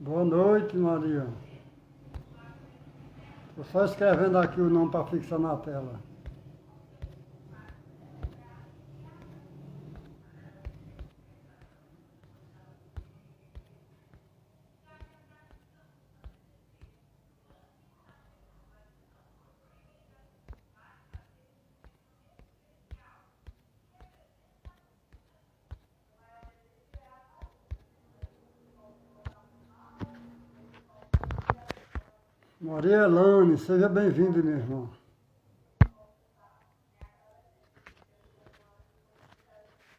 Boa noite, Maria. Estou só escrevendo aqui o nome para fixar na tela. Maria Elane, seja bem-vinda, minha irmã.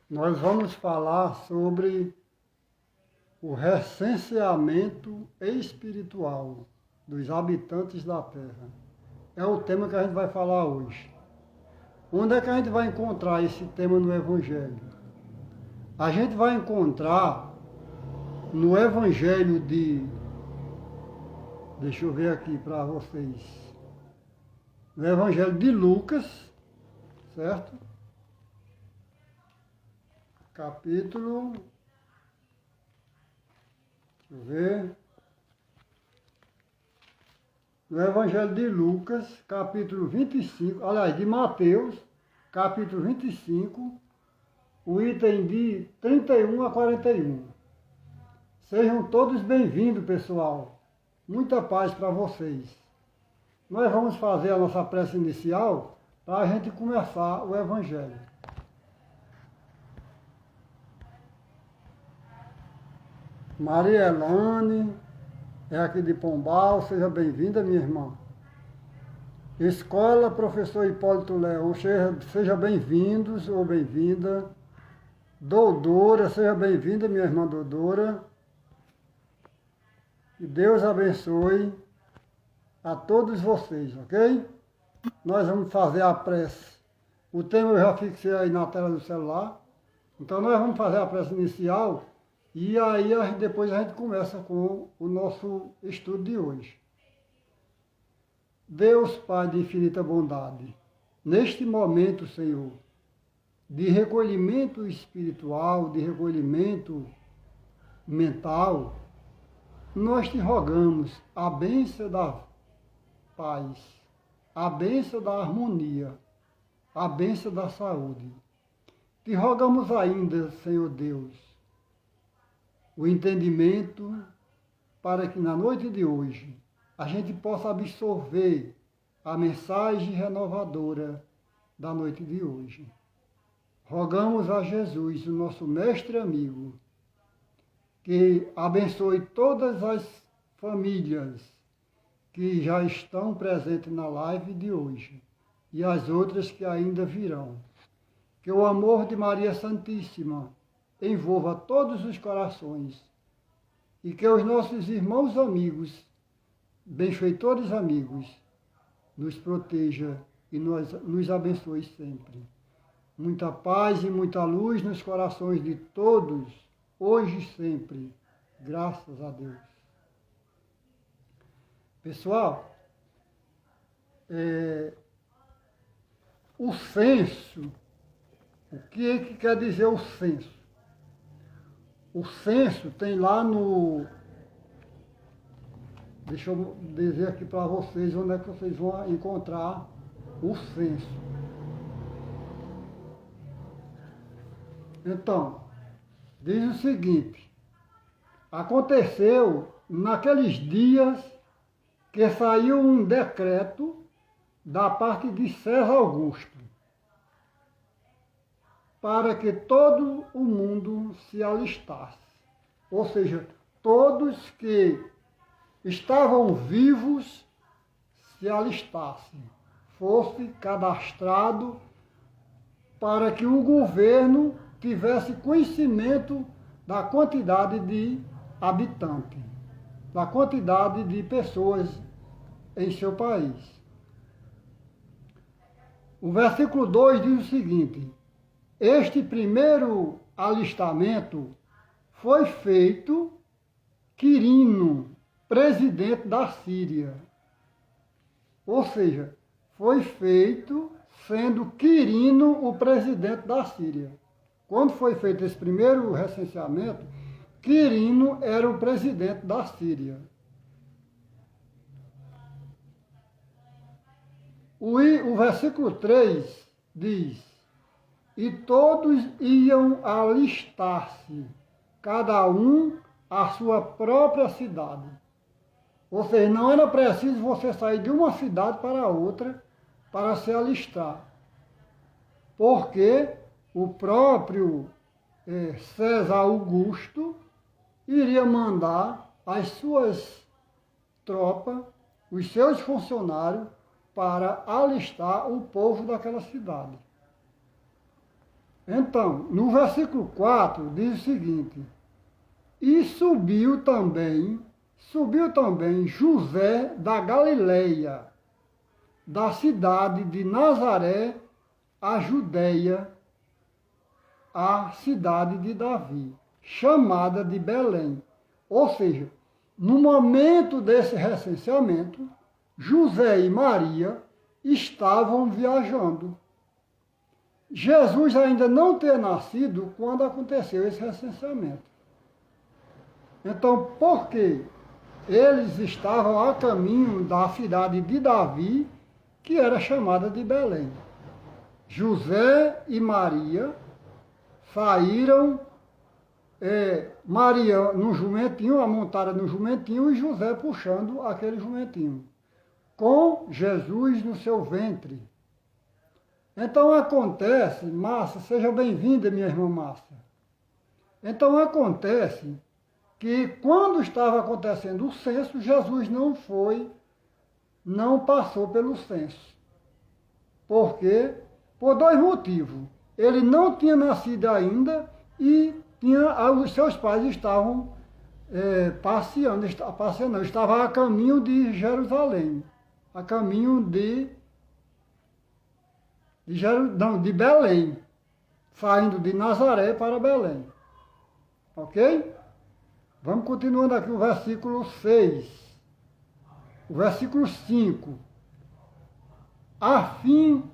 Nós vamos falar sobre o recenseamento espiritual dos habitantes da Terra. É o tema que a gente vai falar hoje. Onde é que a gente vai encontrar esse tema no Evangelho? A gente vai encontrar no Evangelho de... Deixa eu ver aqui para vocês. No Evangelho de Lucas, certo? Capítulo... Deixa eu ver. No Evangelho de Lucas, capítulo 25, aliás, de Mateus, capítulo 25, o item de 31 a 41. Sejam todos bem-vindos, pessoal. Muita paz para vocês. Nós vamos fazer a nossa prece inicial para a gente começar o Evangelho. Maria Elane, é aqui de Pombal, seja bem-vinda, minha irmã. Escola Professor Hipólito Leão, seja bem-vindos ou bem-vinda. Doudora, seja bem-vinda, minha irmã Doudora. Que Deus abençoe a todos vocês, ok? Nós vamos fazer a prece. O tema eu já fixei aí na tela do celular. Então nós vamos fazer a prece inicial e aí depois a gente começa com o nosso estudo de hoje. Deus Pai de infinita bondade, neste momento, Senhor, de recolhimento espiritual, de recolhimento mental, nós te rogamos a bênção da paz, a bênção da harmonia, a bênção da saúde. Te rogamos ainda, Senhor Deus, o entendimento para que na noite de hoje a gente possa absorver a mensagem renovadora da noite de hoje. Rogamos a Jesus, o nosso mestre amigo, que abençoe todas as famílias que já estão presentes na live de hoje e as outras que ainda virão. Que o amor de Maria Santíssima envolva todos os corações e que os nossos irmãos amigos, benfeitores amigos, nos proteja e nos abençoe sempre. Muita paz e muita luz nos corações de todos, hoje e sempre, graças a Deus. Pessoal, o censo, o que quer dizer o censo? O censo tem lá no... Deixa eu dizer aqui para vocês onde é que vocês vão encontrar o censo. Então, diz o seguinte: aconteceu naqueles dias que saiu um decreto da parte de César Augusto para que todo o mundo se alistasse. Ou seja, todos que estavam vivos se alistassem, fosse cadastrado para que o governo tivesse conhecimento da quantidade de habitantes, da quantidade de pessoas em seu país. O versículo 2 diz o seguinte: este primeiro alistamento foi feito Quirino, presidente da Síria. Ou seja, foi feito sendo Quirino o presidente da Síria. Quando foi feito esse primeiro recenseamento, Quirino era o presidente da Síria. O versículo 3 diz: e todos iam alistar-se, cada um à sua própria cidade. Ou seja, não era preciso você sair de uma cidade para outra para se alistar. Porque o próprio César Augusto iria mandar as suas tropas, os seus funcionários, para alistar o povo daquela cidade. Então, no versículo 4 diz o seguinte: e subiu também José da Galileia, da cidade de Nazaré, a Judeia, a cidade de Davi, chamada de Belém. Ou seja, no momento desse recenseamento, José e Maria estavam viajando. Jesus ainda não tinha nascido quando aconteceu esse recenseamento. Então, por que eles estavam a caminho da cidade de Davi, que era chamada de Belém? José e Maria saíram, Maria no jumentinho, amontada no jumentinho, e José puxando aquele jumentinho, com Jesus no seu ventre. Então acontece, Márcia, seja bem-vinda, minha irmã Márcia. Então acontece que quando estava acontecendo o censo, Jesus não passou pelo censo. Por quê? Por dois motivos. Ele não tinha nascido ainda e os seus pais estavam passeando, estavam a caminho de Jerusalém, a caminho de Belém, saindo de Nazaré para Belém. Ok? Vamos continuando aqui o versículo 6. O versículo 5. A fim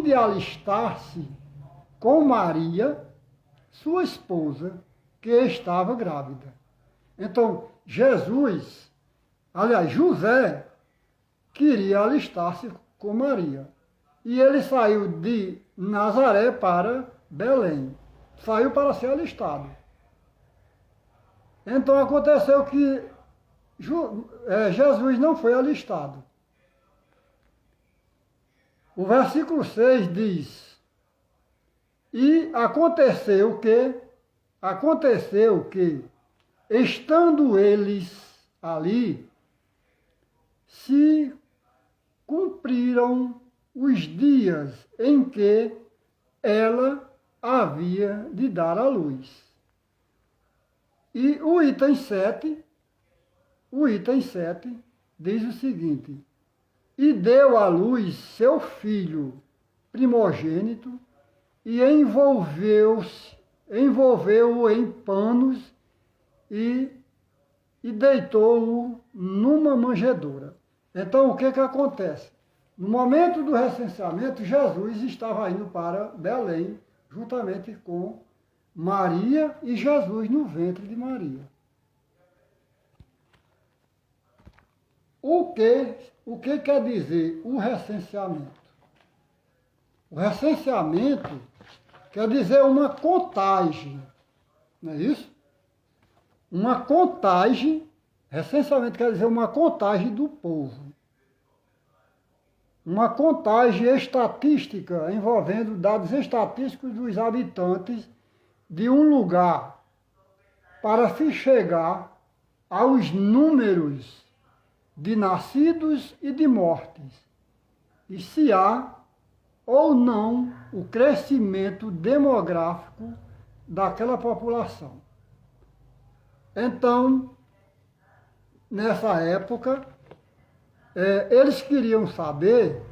de alistar-se com Maria, sua esposa, que estava grávida. Então, José, queria alistar-se com Maria. E ele saiu de Nazaré para Belém. Saiu para ser alistado. Então aconteceu que Jesus não foi alistado. O versículo 6 diz: e aconteceu que, estando eles ali, se cumpriram os dias em que ela havia de dar à luz. E o item 7 diz o seguinte: e deu à luz seu filho primogênito e envolveu-o em panos e deitou-o numa manjedoura. Então, o que acontece? No momento do recenseamento, Jesus estava indo para Belém, juntamente com Maria e Jesus no ventre de Maria. O que quer dizer o recenseamento? O recenseamento quer dizer uma contagem, não é isso? Uma contagem, recenseamento quer dizer uma contagem do povo. Uma contagem estatística envolvendo dados estatísticos dos habitantes de um lugar para se chegar aos números de nascidos e de mortes, e se há ou não o crescimento demográfico daquela população. Então, nessa época, eles queriam saber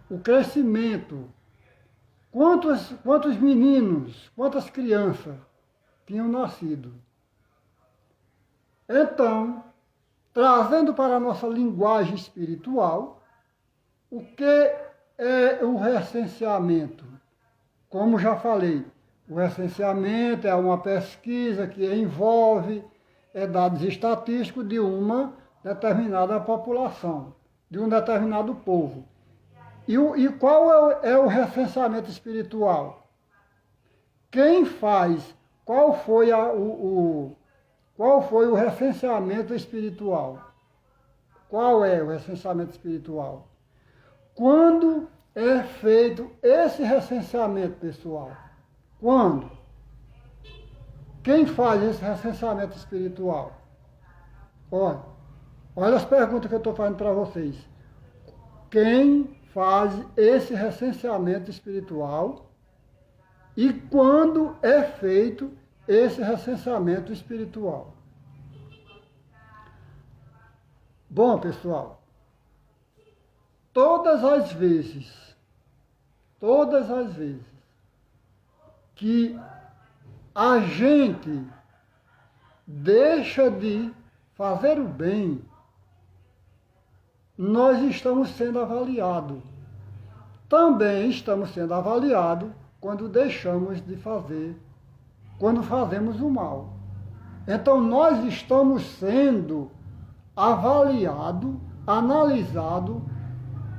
o crescimento, quantos meninos, quantas crianças tinham nascido. Então, trazendo para a nossa linguagem espiritual, o que é o recenseamento? Como já falei, O recenseamento é uma pesquisa que envolve dados estatísticos de uma determinada população, de um determinado povo. E qual é o recenseamento espiritual? Quem faz? Qual foi o recenseamento espiritual? Qual é o recenseamento espiritual? Quando é feito esse recenseamento, pessoal? Quando? Quem faz esse recenseamento espiritual? Olha as perguntas que eu estou fazendo para vocês. Quem faz esse recenseamento espiritual e quando é feito esse recenseamento espiritual? Bom, pessoal, todas as vezes que a gente deixa de fazer o bem, nós estamos sendo avaliados. Também estamos sendo avaliados quando deixamos de fazer, quando fazemos o mal. Então nós estamos sendo avaliados, analisados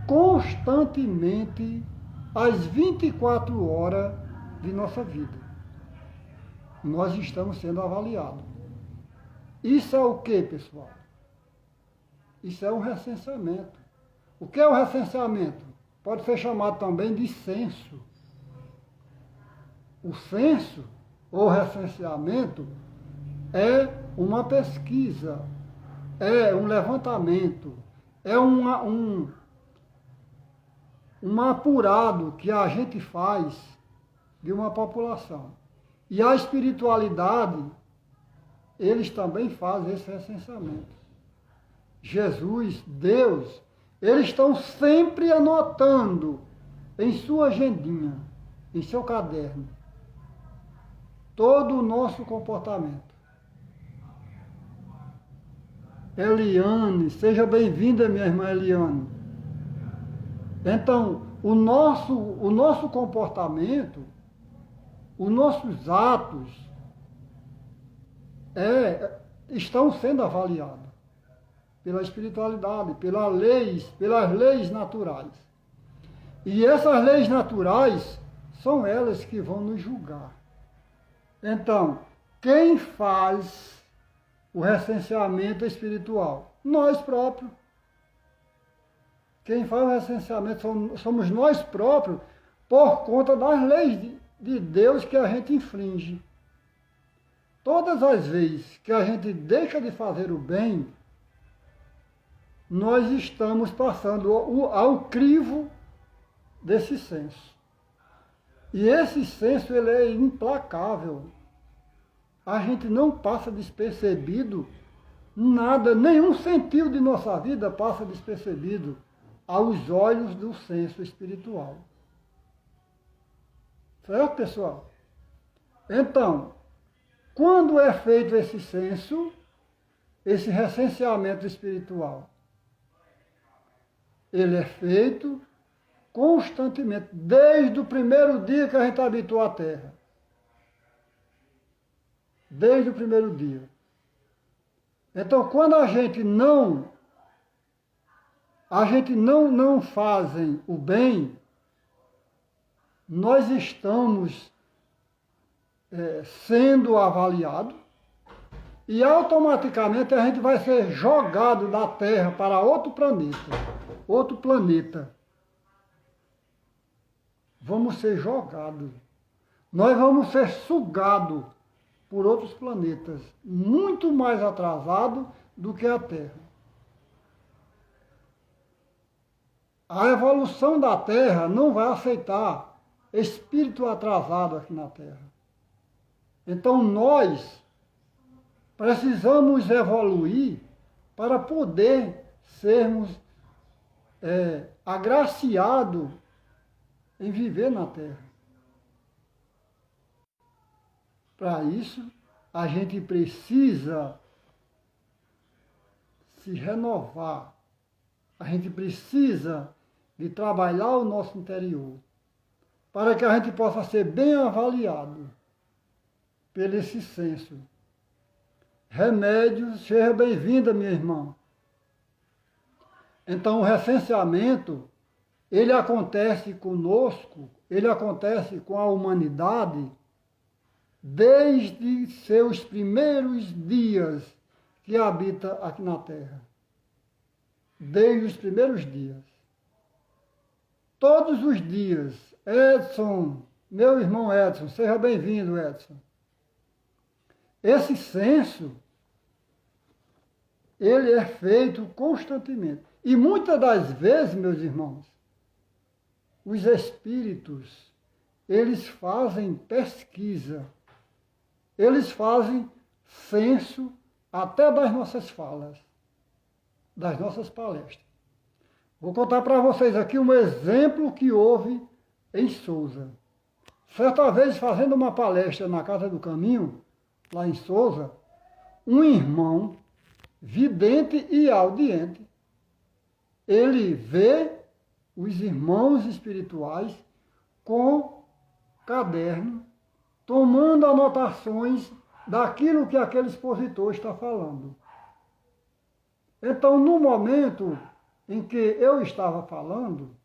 constantemente às 24 horas de nossa vida. Nós estamos sendo avaliados. Isso é o que, pessoal? Isso é um recenseamento. O que é o recenseamento? Pode ser chamado também de censo. O censo, ou recenseamento, é uma pesquisa, é um levantamento, é um apurado que a gente faz de uma população. E a espiritualidade, eles também fazem esse recenseamento. Jesus, Deus, eles estão sempre anotando em sua agendinha, em seu caderno, todo o nosso comportamento. Eliane, seja bem-vinda, minha irmã Eliane. Então, o nosso comportamento, os nossos atos estão sendo avaliados pela espiritualidade, pelas leis naturais. E essas leis naturais são elas que vão nos julgar. Então, quem faz o recenseamento espiritual? Nós próprios. Quem faz o recenseamento somos nós próprios, por conta das leis de Deus que a gente infringe. Todas as vezes que a gente deixa de fazer o bem, nós estamos passando ao crivo desse censo. E esse censo, ele é implacável. A gente não passa despercebido nada, nenhum sentido de nossa vida passa despercebido aos olhos do censo espiritual. Certo, pessoal? Então, quando é feito esse censo, esse recenseamento espiritual? Ele é feito constantemente, desde o primeiro dia que a gente habitou a terra. Desde o primeiro dia. Então, quando a gente não fazem o bem, nós estamos sendo avaliados e automaticamente a gente vai ser jogado da Terra para outro planeta. Vamos ser jogados. Nós vamos ser sugados por outros planetas, muito mais atrasados do que a Terra. A evolução da Terra não vai aceitar espírito atrasado aqui na Terra. Então nós precisamos evoluir para poder sermos agraciados em viver na Terra. Para isso, a gente precisa se renovar. A gente precisa de trabalhar o nosso interior, para que a gente possa ser bem avaliado pelo esse senso. Remédios, seja bem-vinda, minha irmã. Então, o recenseamento, ele acontece conosco, ele acontece com a humanidade desde seus primeiros dias que habita aqui na Terra. Desde os primeiros dias. Todos os dias. Edson, meu irmão Edson, seja bem-vindo, Edson. Esse censo, ele é feito constantemente. E muitas das vezes, meus irmãos, os espíritos, eles fazem pesquisa, eles fazem censo até das nossas falas, das nossas palestras. Vou contar para vocês aqui um exemplo que houve em Sousa. Certa vez, fazendo uma palestra na Casa do Caminho, lá em Sousa, um irmão vidente e audiente, ele vê os irmãos espirituais com caderno, tomando anotações daquilo que aquele expositor está falando. Então, no momento em que eu estava falando,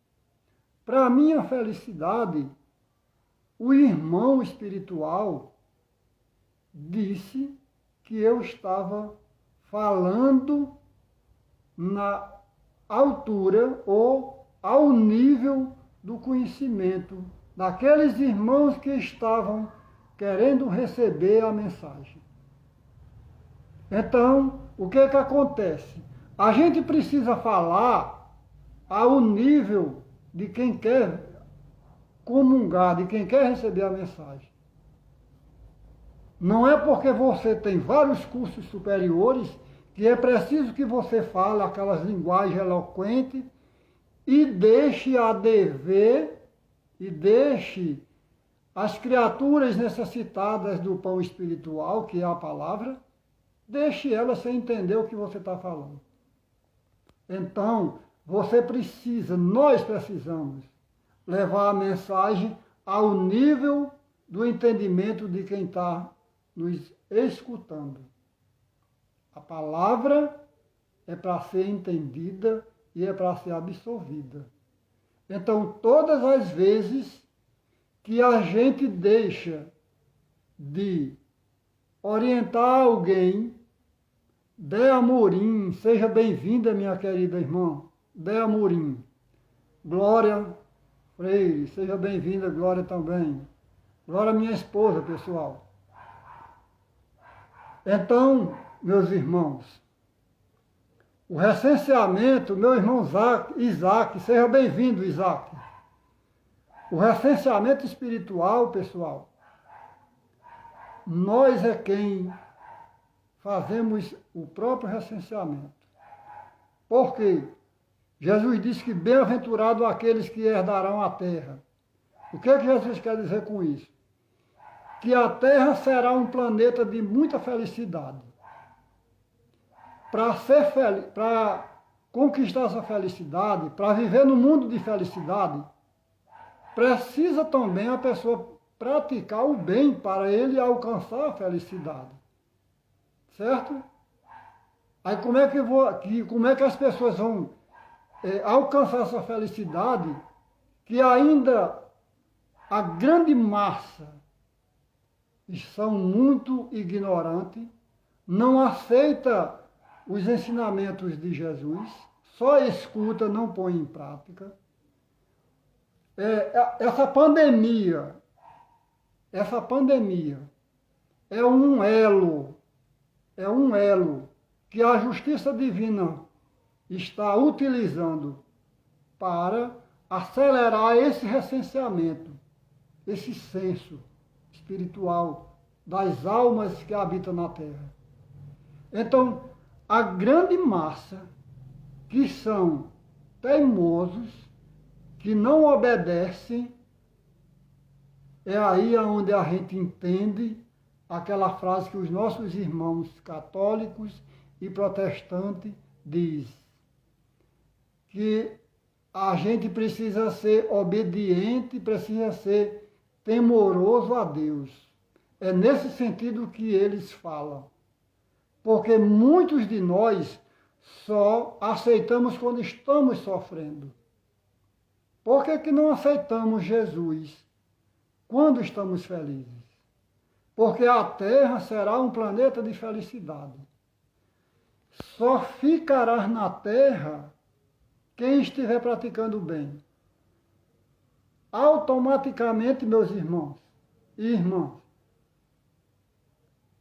para minha felicidade, o irmão espiritual disse que eu estava falando na altura ou ao nível do conhecimento daqueles irmãos que estavam querendo receber a mensagem. Então, o que acontece? A gente precisa falar ao nível de quem quer comungar, de quem quer receber a mensagem. Não é porque você tem vários cursos superiores que é preciso que você fale aquelas linguagens eloquentes e deixe a dever e deixe as criaturas necessitadas do pão espiritual, que é a palavra, deixe elas sem entender o que você está falando. Então, você precisa, nós precisamos levar a mensagem ao nível do entendimento de quem está nos escutando. A palavra é para ser entendida e é para ser absorvida. Então, todas as vezes que a gente deixa de orientar alguém, Dé Amorim, seja bem-vinda, minha querida irmã, Dé Amorim. Glória Freire, seja bem-vinda, Glória também. Glória, minha esposa, pessoal. Então, meus irmãos, o recenseamento, meu irmão Isaac, seja bem-vindo, Isaac. O recenseamento espiritual, pessoal, nós é quem fazemos o próprio recenseamento. Por quê? Jesus disse que bem-aventurado aqueles que herdarão a terra. O que Jesus quer dizer com isso? Que a terra será um planeta de muita felicidade. Para conquistar essa felicidade, para viver no mundo de felicidade, precisa também a pessoa praticar o bem para ele alcançar a felicidade. Certo? Aí como é que as pessoas vão alcançar essa felicidade que ainda a grande massa são muito ignorantes, não aceita os ensinamentos de Jesus, só escuta, não põe em prática. Essa pandemia é um elo que a justiça divina está utilizando para acelerar esse recenseamento, esse censo espiritual das almas que habitam na Terra. Então, a grande massa que são teimosos, que não obedecem, é aí onde a gente entende aquela frase que os nossos irmãos católicos e protestantes dizem, que a gente precisa ser obediente, precisa ser temoroso a Deus. É nesse sentido que eles falam. Porque muitos de nós só aceitamos quando estamos sofrendo. Por que que não aceitamos Jesus quando estamos felizes? Porque a Terra será um planeta de felicidade. Só ficará na Terra quem estiver praticando o bem. Automaticamente, meus irmãos e irmãs,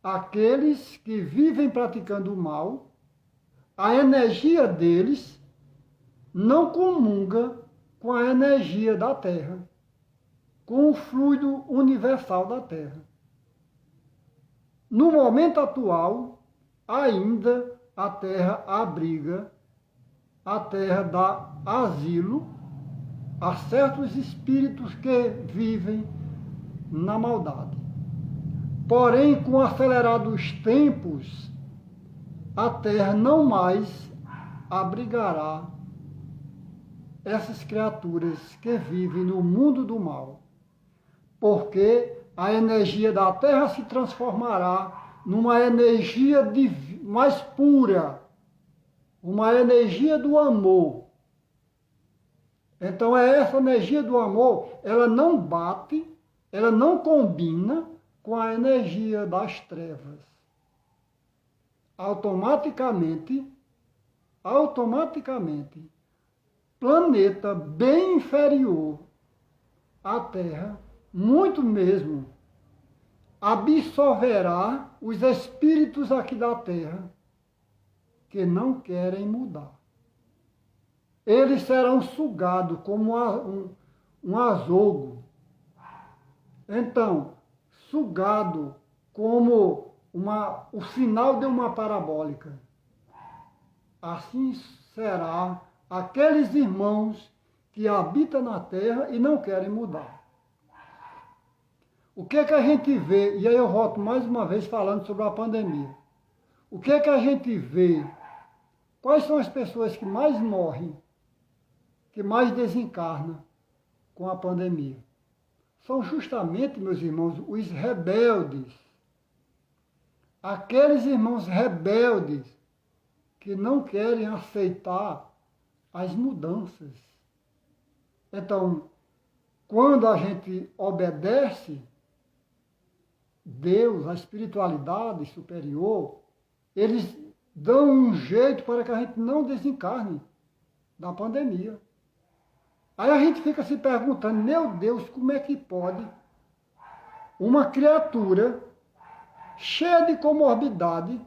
aqueles que vivem praticando o mal, a energia deles não comunga com a energia da Terra, com o fluido universal da Terra. No momento atual, ainda a Terra abriga, a Terra dá asilo a certos espíritos que vivem na maldade. Porém, com acelerados tempos, a Terra não mais abrigará essas criaturas que vivem no mundo do mal, porque a energia da Terra se transformará numa energia mais pura, uma energia do amor. Então essa energia do amor, ela não bate, ela não combina com a energia das trevas. Automaticamente, planeta bem inferior à Terra, muito mesmo, absorverá os espíritos aqui da Terra que não querem mudar. Eles serão sugados como um azogo. Então, sugado como o sinal de uma parabólica. Assim será aqueles irmãos que habitam na Terra e não querem mudar. O que é que a gente vê? E aí eu volto mais uma vez falando sobre a pandemia. O que é que a gente vê? Quais são as pessoas que mais morrem, que mais desencarnam com a pandemia? São justamente, meus irmãos, os rebeldes. Aqueles irmãos rebeldes que não querem aceitar as mudanças. Então, quando a gente obedece Deus, a espiritualidade superior, eles dão um jeito para que a gente não desencarne da pandemia. Aí a gente fica se perguntando, meu Deus, como é que pode uma criatura cheia de comorbidade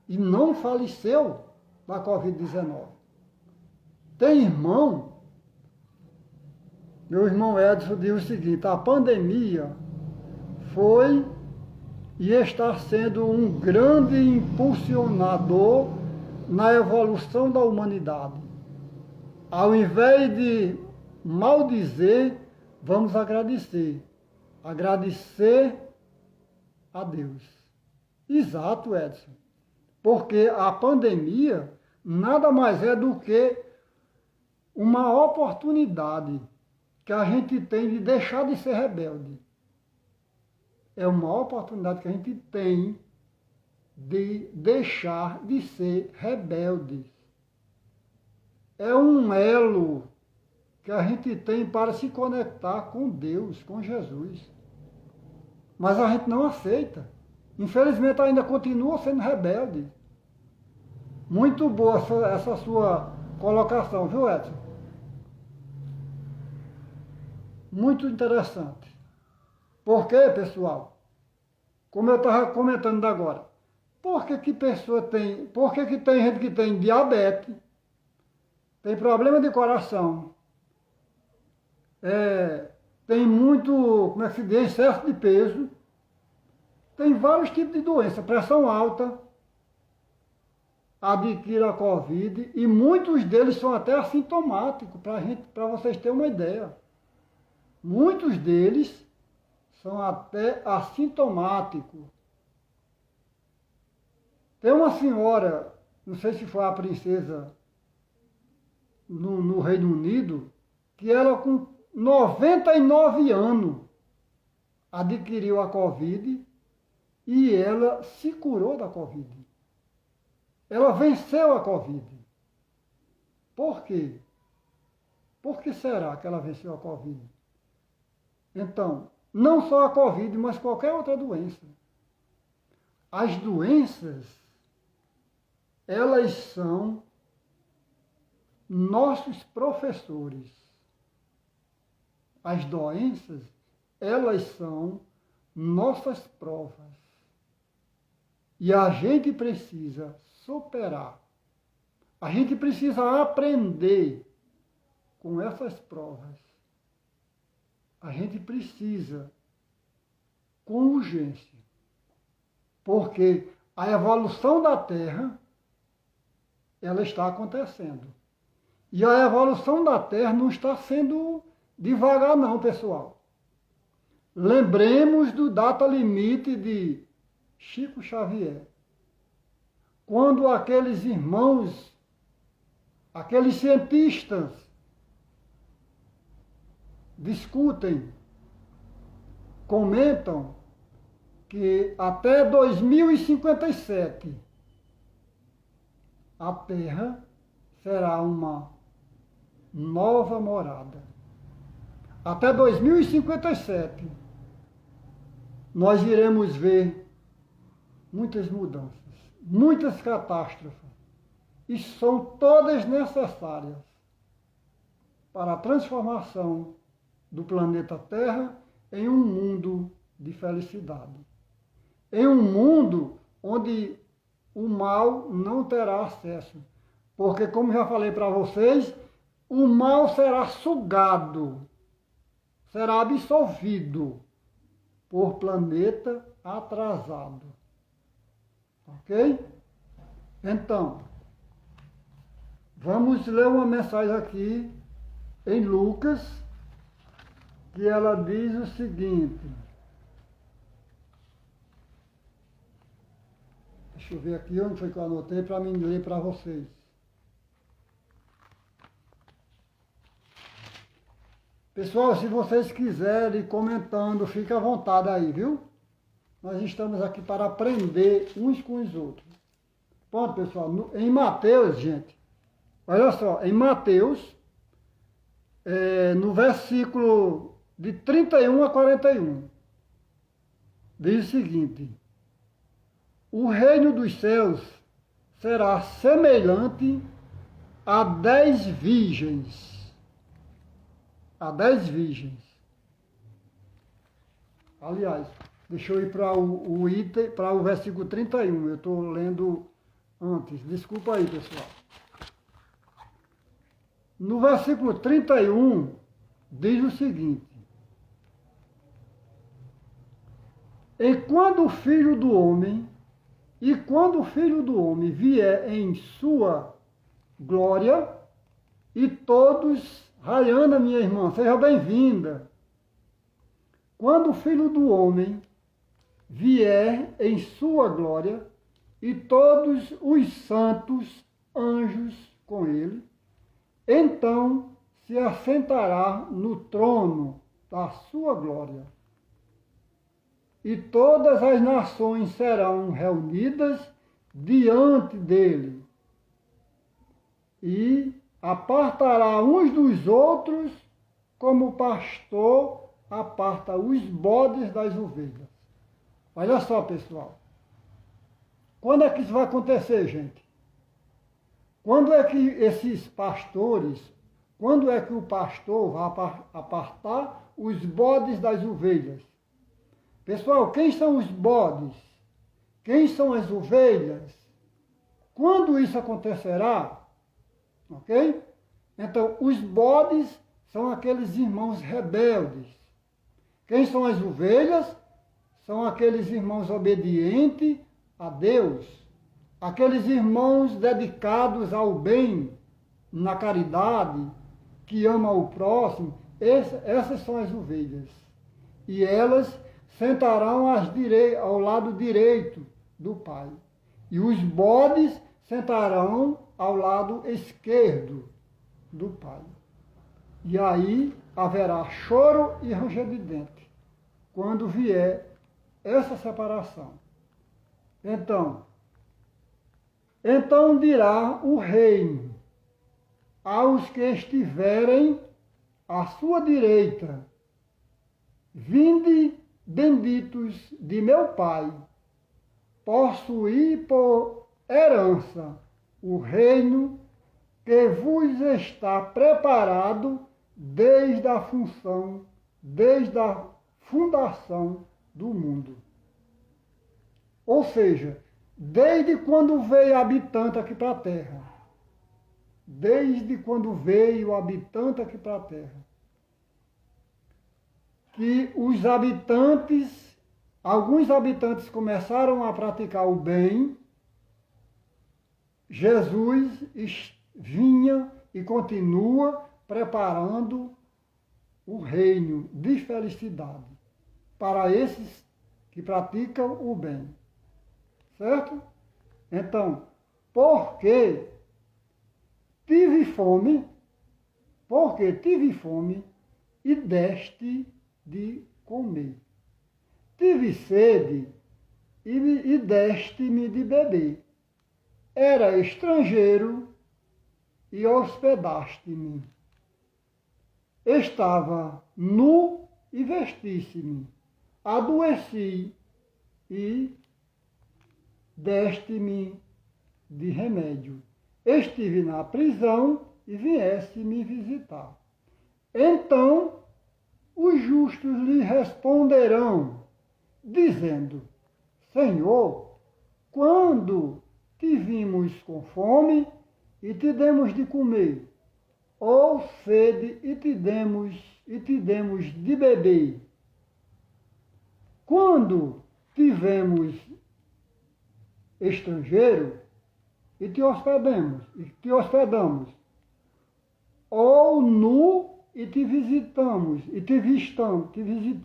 e não faleceu da Covid-19? Tem irmão, meu irmão Edson diz o seguinte, a pandemia foi e está sendo um grande impulsionador na evolução da humanidade. Ao invés de maldizer, vamos agradecer. Agradecer a Deus. Exato, Edson. Porque a pandemia nada mais é do que uma oportunidade que a gente tem de deixar de ser rebelde. É uma oportunidade que a gente tem de deixar de ser rebeldes. É um elo que a gente tem para se conectar com Deus, com Jesus. Mas a gente não aceita. Infelizmente ainda continua sendo rebelde. Muito boa essa sua colocação, viu, Edson? Muito interessante. Por quê, pessoal? Como eu estava comentando agora. Por que que tem gente que tem diabetes, tem problema de coração, tem muito, como é que se diz, excesso de peso, tem vários tipos de doença, pressão alta, adquire a Covid, e muitos deles são até assintomáticos, para vocês terem uma ideia. Muitos deles são até assintomáticos. Tem uma senhora, não sei se foi a princesa no Reino Unido, que ela com 99 anos adquiriu a Covid e ela se curou da Covid. Ela venceu a Covid. Por quê? Por que será que ela venceu a Covid? Então, não só a Covid, mas qualquer outra doença. As doenças, elas são nossos professores. As doenças, elas são nossas provas. E a gente precisa superar. A gente precisa aprender com essas provas. A gente precisa com urgência. Porque a evolução da Terra, ela está acontecendo. E a evolução da Terra não está sendo devagar não, pessoal. Lembremos do data limite de Chico Xavier. Quando aqueles irmãos, aqueles cientistas discutem, comentam que até 2057 a Terra será uma nova morada. Até 2057 nós iremos ver muitas mudanças, muitas catástrofes, e são todas necessárias para a transformação do planeta Terra em um mundo de felicidade. Em um mundo onde o mal não terá acesso. Porque, como já falei para vocês, o mal será sugado, será absorvido por planeta atrasado. Ok? Então, vamos ler uma mensagem aqui em Lucas, que ela diz o seguinte. Deixa eu ver aqui onde foi que eu anotei para mim ler para vocês. Pessoal, se vocês quiserem ir comentando, fique à vontade aí, viu? Nós estamos aqui para aprender uns com os outros. Pronto, pessoal. Em Mateus, gente, olha só, em Mateus, no versículo de 31 a 41, diz o seguinte: o reino dos céus será semelhante a 10 virgens. A 10 virgens. Aliás, deixa eu ir para o item, para o versículo 31. Eu estou lendo antes. Desculpa aí, pessoal. No versículo 31, diz o seguinte: e quando o Filho do Homem vier em sua glória, e todos, Rayana, minha irmã, seja bem-vinda. Quando o Filho do Homem vier em sua glória, e todos os santos anjos com ele, então se assentará no trono da sua glória. E todas as nações serão reunidas diante dele. E apartará uns dos outros, como o pastor aparta os bodes das ovelhas. Olha só, pessoal. Quando é que isso vai acontecer, gente? Quando é que esses pastores, quando é que o pastor vai apartar os bodes das ovelhas? Pessoal, quem são os bodes? Quem são as ovelhas? Quando isso acontecerá? Ok? Então, os bodes são aqueles irmãos rebeldes. Quem são as ovelhas? São aqueles irmãos obedientes a Deus. Aqueles irmãos dedicados ao bem, na caridade, que amam o próximo. Essas são as ovelhas. E elas sentarão ao lado direito do Pai. E os bodes sentarão ao lado esquerdo do Pai. E aí haverá choro e ranger de dente, quando vier essa separação. Então dirá o reino aos que estiverem à sua direita: vinde, benditos de meu Pai, possuí por herança o reino que vos está preparado desde a fundação do mundo. Ou seja, desde quando veio habitante aqui para a Terra. Desde quando veio habitante aqui para a Terra. Que os habitantes, alguns habitantes começaram a praticar o bem, Jesus vinha e continua preparando o reino de felicidade para esses que praticam o bem. Certo? Então, porque tive fome e deste de comer. Tive sede e deste-me de beber. Era estrangeiro e hospedaste-me. Estava nu e vestiste-me. Adoeci e deste-me de remédio. Estive na prisão e vieste me visitar. Então os justos lhe responderão, dizendo: Senhor, quando te vimos com fome e te demos de comer, ou sede e te demos de beber? Quando tivemos estrangeiro e te hospedamos, ou nu e te visitamos, e te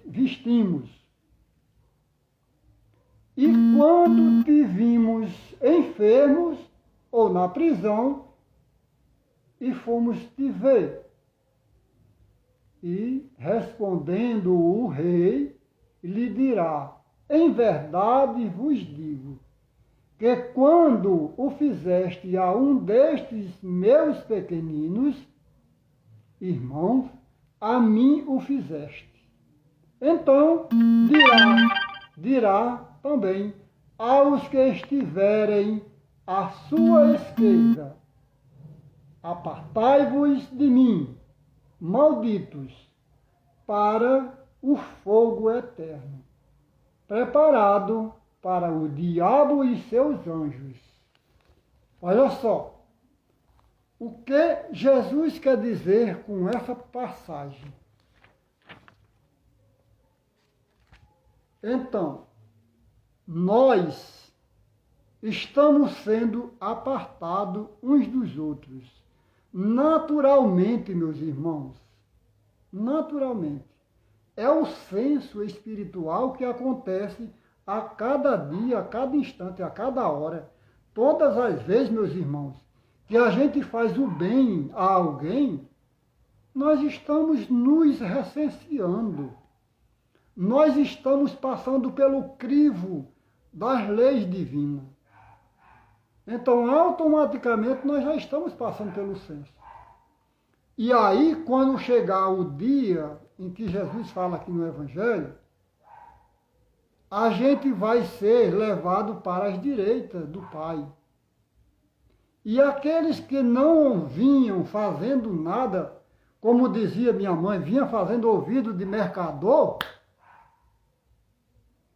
vestimos. E quando te vimos enfermos ou na prisão, e fomos te ver. E respondendo o rei, lhe dirá: em verdade vos digo, que quando o fizeste a um destes meus pequeninos irmãos, a mim o fizeste. Então dirá também aos que estiverem à sua esquerda: apartai-vos de mim, malditos, para o fogo eterno, preparado para o diabo e seus anjos. Olha só, o que Jesus quer dizer com essa passagem? Então, nós estamos sendo apartados uns dos outros. Naturalmente, meus irmãos, naturalmente. É o senso espiritual que acontece a cada dia, a cada instante, a cada hora. Todas as vezes, meus irmãos, que a gente faz o bem a alguém, nós estamos nos recenseando. Nós estamos passando pelo crivo das leis divinas. Então, automaticamente, nós já estamos passando pelo censo. E aí, quando chegar o dia em que Jesus fala aqui no Evangelho, a gente vai ser levado para as direitas do Pai. E aqueles que não vinham fazendo nada, como dizia minha mãe, vinha fazendo ouvido de mercador,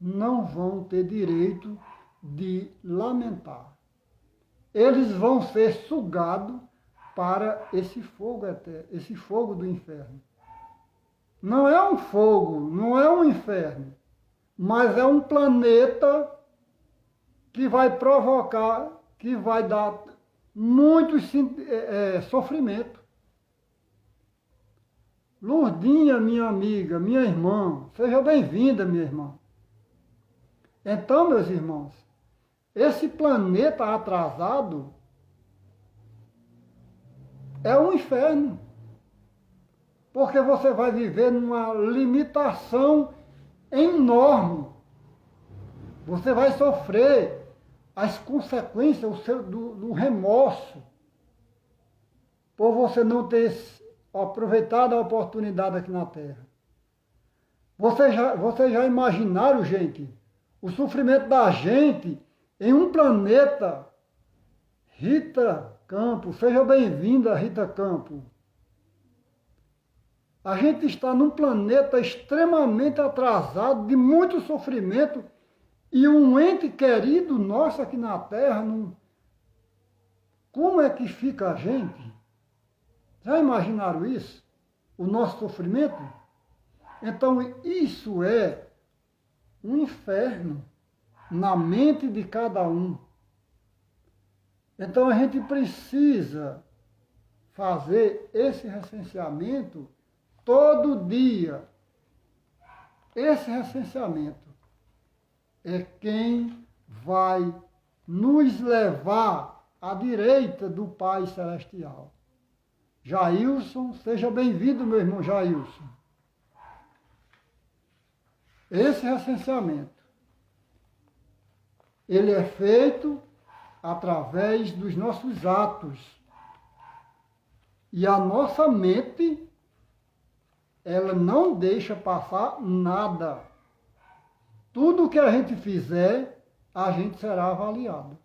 não vão ter direito de lamentar. Eles vão ser sugados para esse fogo eterno, esse fogo do inferno. Não é um fogo, não é um inferno, mas é um planeta que vai provocar, que vai dar muito sofrimento. Lourdinha, minha amiga, minha irmã, seja bem-vinda, minha irmã. Então, meus irmãos, esse planeta atrasado é um inferno, porque você vai viver numa limitação enorme. Você vai sofrer as consequências do remorso por você não ter aproveitado a oportunidade aqui na Terra. Vocês já imaginaram, gente, o sofrimento da gente em um planeta? Rita Campos, seja bem-vinda, Rita Campos. A gente está num planeta extremamente atrasado, de muito sofrimento, e um ente querido nosso aqui na Terra, como é que fica a gente? Já imaginaram isso? O nosso sofrimento? Então, isso é um inferno na mente de cada um. Então, a gente precisa fazer esse recenseamento todo dia. Esse recenseamento é quem vai nos levar à direita do Pai Celestial. Jailson, seja bem-vindo, meu irmão Jailson. Esse recenseamento, ele é feito através dos nossos atos. E a nossa mente, ela não deixa passar nada. Tudo que a gente fizer, a gente será avaliado.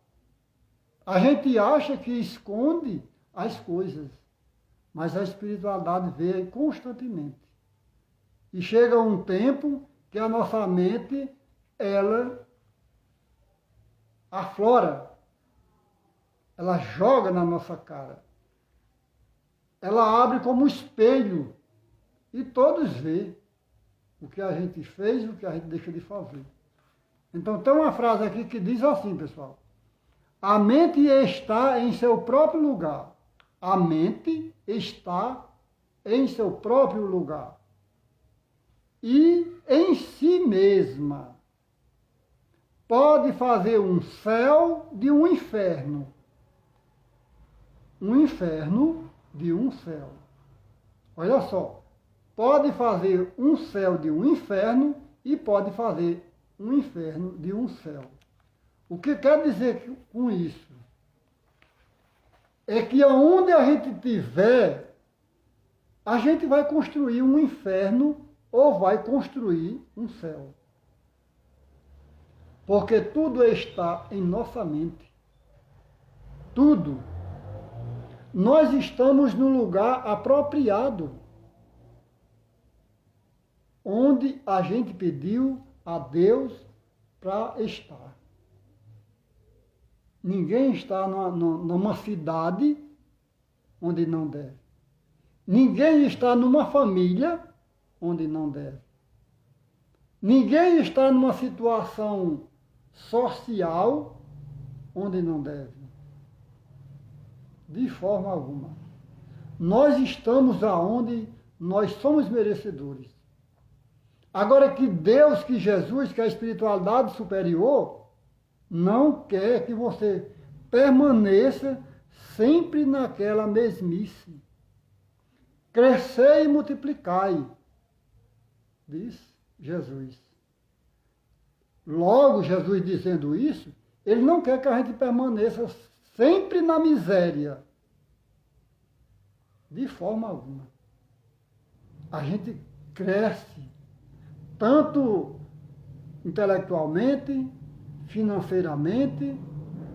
A gente acha que esconde as coisas, mas a espiritualidade vê constantemente. E chega um tempo que a nossa mente, ela aflora, ela joga na nossa cara. Ela abre como um espelho e todos vê o que a gente fez e o que a gente deixa de fazer. Então tem uma frase aqui que diz assim, pessoal: a mente está em seu próprio lugar. A mente está em seu próprio lugar. E em si mesma pode fazer um céu de um inferno. Um inferno de um céu. Olha só, pode fazer um céu de um inferno e pode fazer um inferno de um céu. O que quer dizer com isso? É que aonde a gente tiver, a gente vai construir um inferno ou vai construir um céu. Porque tudo está em nossa mente. Tudo. Nós estamos no lugar apropriado, onde a gente pediu a Deus para estar. Ninguém está numa cidade onde não deve. Ninguém está numa família onde não deve. Ninguém está numa situação social onde não deve. De forma alguma. Nós estamos aonde nós somos merecedores. Agora que Deus, que Jesus, que a espiritualidade superior, não quer que você permaneça sempre naquela mesmice. Crescei e multiplicai, diz Jesus. Logo, Jesus dizendo isso, ele não quer que a gente permaneça sempre na miséria. De forma alguma. A gente cresce, tanto intelectualmente, financeiramente,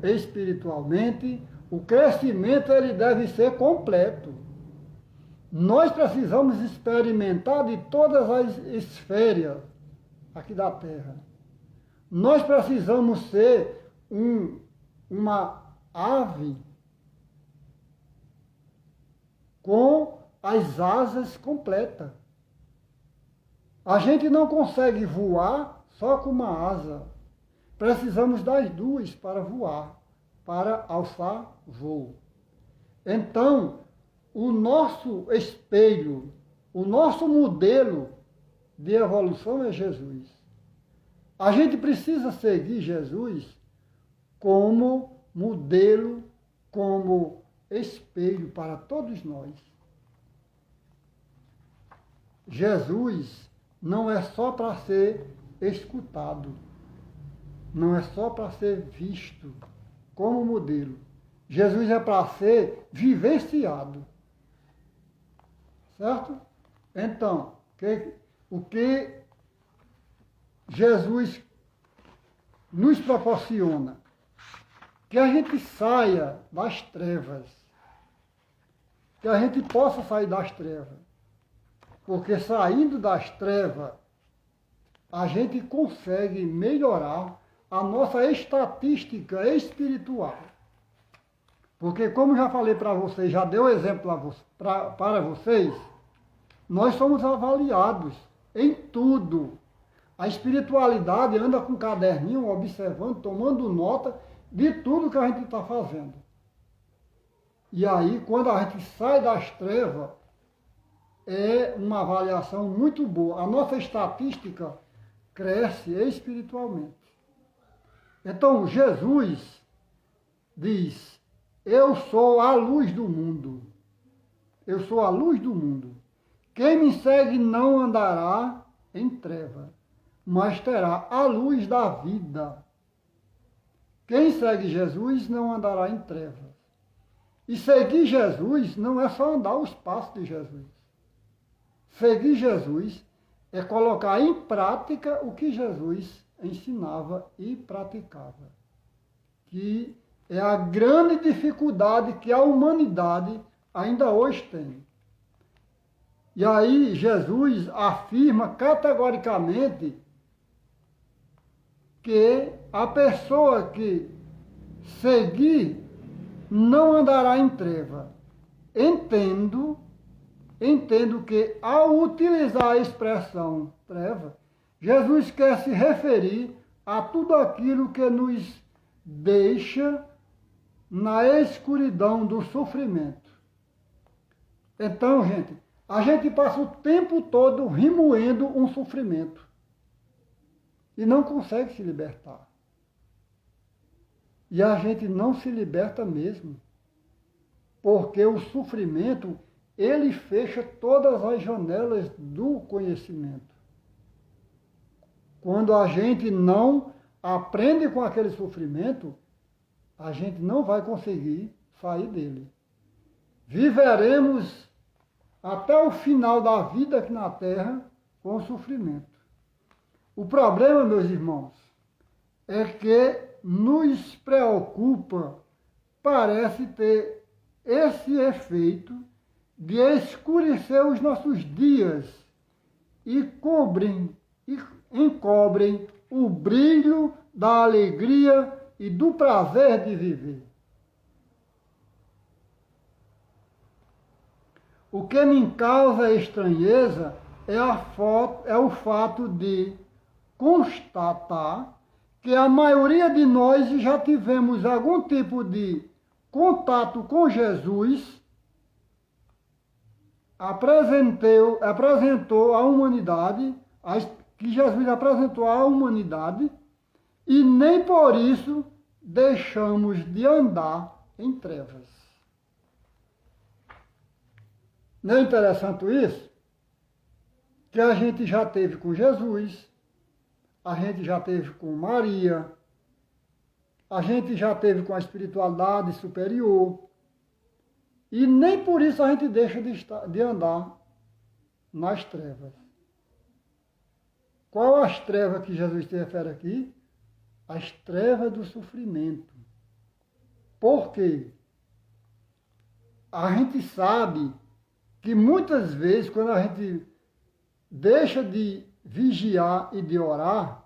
espiritualmente. O crescimento ele deve ser completo. Nós precisamos experimentar de todas as esferas aqui da Terra. Nós precisamos ser uma ave com as asas completas. A gente não consegue voar só com uma asa. Precisamos das duas para voar, para alçar voo. Então, o nosso espelho, o nosso modelo de evolução é Jesus. A gente precisa seguir Jesus como modelo, como espelho para todos nós. Jesus não é só para ser escutado. não é só para ser visto como modelo. Jesus é para ser vivenciado. Certo? Então, o que Jesus nos proporciona? Que a gente saia das trevas. Que a gente possa sair das trevas. Porque saindo das trevas, a gente consegue melhorar a nossa estatística espiritual. Porque, como já falei para vocês, já dei o exemplo para vocês, nós somos avaliados em tudo. A espiritualidade anda com um caderninho, observando, tomando nota de tudo que a gente está fazendo. E aí, quando a gente sai das trevas, é uma avaliação muito boa. A nossa estatística cresce espiritualmente. Então, Jesus diz: eu sou a luz do mundo. Eu sou a luz do mundo. Quem me segue não andará em treva, mas terá a luz da vida. Quem segue Jesus não andará em trevas. E seguir Jesus não é só andar os passos de Jesus. Seguir Jesus é colocar em prática o que Jesus ensinava e praticava. Que é a grande dificuldade que a humanidade ainda hoje tem. E aí Jesus afirma categoricamente que a pessoa que seguir não andará em treva. Entendo que ao utilizar a expressão treva, Jesus quer se referir a tudo aquilo que nos deixa na escuridão do sofrimento. Então, gente, a gente passa o tempo todo remoendo um sofrimento e não consegue se libertar. E a gente não se liberta mesmo, porque o sofrimento, ele fecha todas as janelas do conhecimento. Quando a gente não aprende com aquele sofrimento, a gente não vai conseguir sair dele. Viveremos até o final da vida aqui na Terra com o sofrimento. O problema, meus irmãos, é que nos preocupa, parece ter esse efeito de escurecer os nossos dias e encobrem o brilho da alegria e do prazer de viver. O que me causa estranheza é o fato de constatar que a maioria de nós já tivemos algum tipo de contato com Jesus, apresentou à humanidade, que Jesus apresentou à humanidade, e nem por isso deixamos de andar em trevas. Não é interessante isso? Que a gente já teve com Jesus, a gente já teve com Maria, a gente já teve com a espiritualidade superior, e nem por isso a gente deixa de andar nas trevas. Qual as trevas que Jesus se refere aqui? As trevas do sofrimento. Por quê? A gente sabe que muitas vezes, quando a gente deixa de vigiar e de orar,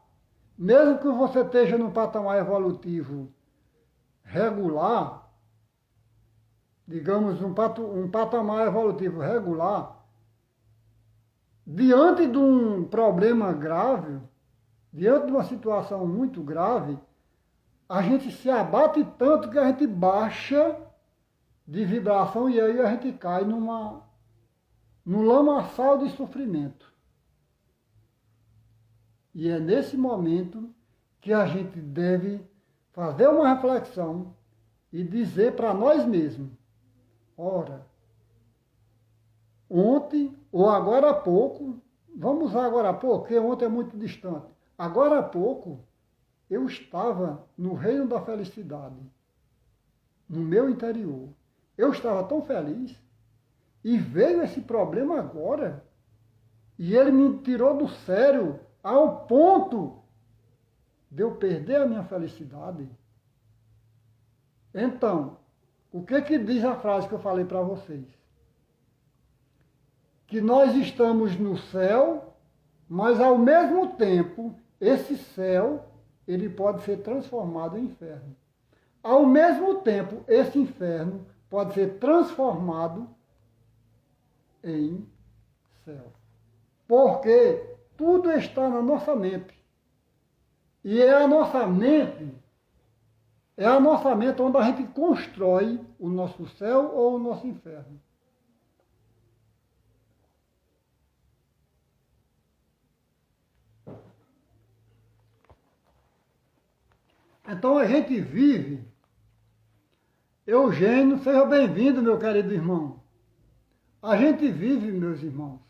mesmo que você esteja num patamar evolutivo regular, digamos um patamar evolutivo regular, diante de um problema grave, diante de uma situação muito grave, a gente se abate tanto que a gente baixa de vibração e aí a gente cai num lamaçal de sofrimento. E é nesse momento que a gente deve fazer uma reflexão e dizer para nós mesmos: ora, ontem ou agora há pouco, vamos usar agora há pouco, porque ontem é muito distante. Agora há pouco, eu estava no reino da felicidade, no meu interior. Eu estava tão feliz e veio esse problema agora e ele me tirou do sério ao ponto de eu perder a minha felicidade. Então, o que diz a frase que eu falei para vocês? Que nós estamos no céu, mas ao mesmo tempo, esse céu, ele pode ser transformado em inferno. Ao mesmo tempo, esse inferno pode ser transformado em céu. Porque tudo está na nossa mente. E é a nossa mente onde a gente constrói o nosso céu ou o nosso inferno. Então a gente vive. Eugênio, seja bem-vindo, meu querido irmão. A gente vive, meus irmãos,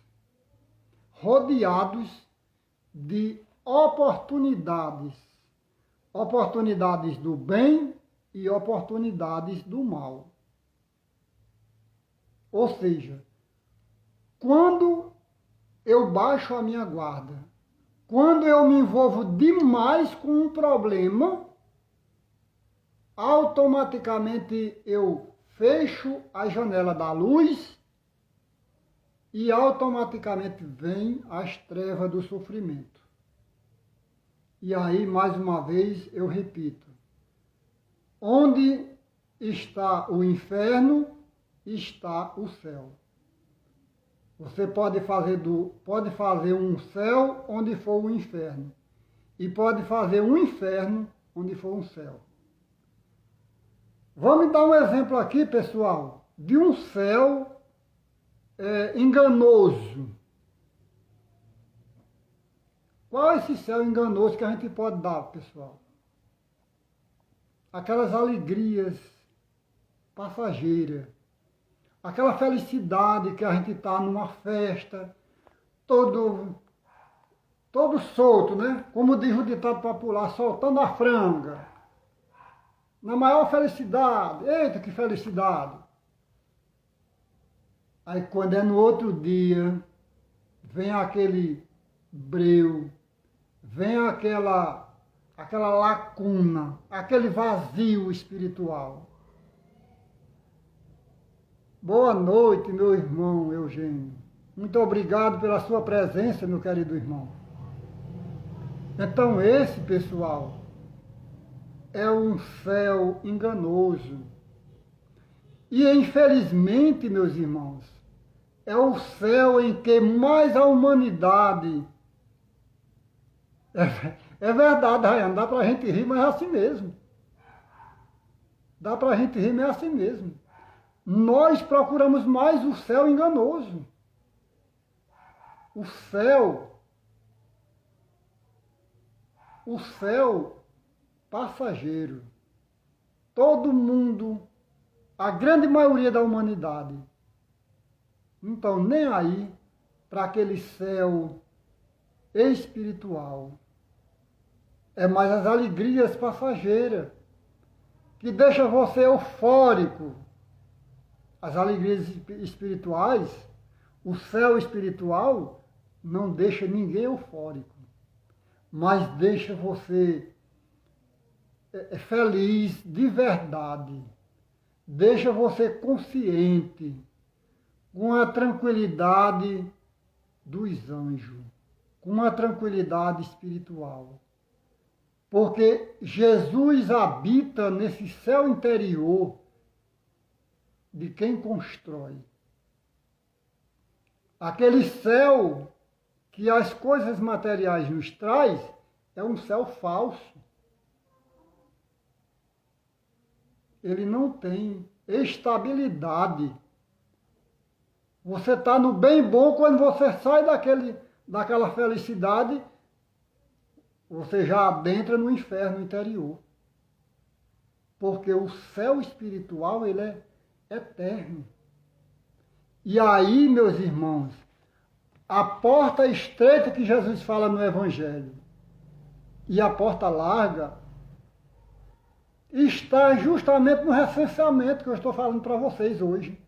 rodeados de oportunidades. Oportunidades do bem e oportunidades do mal. Ou seja, quando eu baixo a minha guarda, quando eu me envolvo demais com um problema, automaticamente eu fecho a janela da luz e automaticamente vem as trevas do sofrimento. E aí, mais uma vez, eu repito, onde está o inferno, está o céu. Você pode fazer um céu onde for o inferno, e pode fazer um inferno onde for um céu. Vamos dar um exemplo aqui, pessoal, de um céu enganoso. Qual é esse céu enganoso que a gente pode dar, pessoal? Aquelas alegrias passageiras, aquela felicidade que a gente está numa festa, todo solto, né? Como diz o ditado popular, soltando a franga. Na maior felicidade. Eita, que felicidade! Aí quando é no outro dia, vem aquele breu, vem aquela lacuna, aquele vazio espiritual. Boa noite, meu irmão Eugênio. Muito obrigado pela sua presença, meu querido irmão. Então esse, pessoal, é um céu enganoso. E infelizmente, meus irmãos, é o céu em que mais a humanidade... É verdade, Rayane, dá pra gente rir, mas é assim mesmo. Dá pra gente rir, mas é assim mesmo. Nós procuramos mais o céu enganoso. O céu passageiro. Todo mundo, a grande maioria da humanidade, não estão nem aí para aquele céu espiritual. É mais as alegrias passageiras que deixam você eufórico. As alegrias espirituais, o céu espiritual não deixa ninguém eufórico, mas deixa você feliz de verdade, deixa você consciente, com a tranquilidade dos anjos, com a tranquilidade espiritual. Porque Jesus habita nesse céu interior de quem constrói. Aquele céu que as coisas materiais nos traz é um céu falso. Ele não tem estabilidade. Você está no bem bom, quando você sai daquela felicidade, você já adentra no inferno interior. Porque o céu espiritual, ele é eterno. E aí, meus irmãos, a porta estreita que Jesus fala no Evangelho, e a porta larga está justamente no recenseamento que eu estou falando para vocês hoje.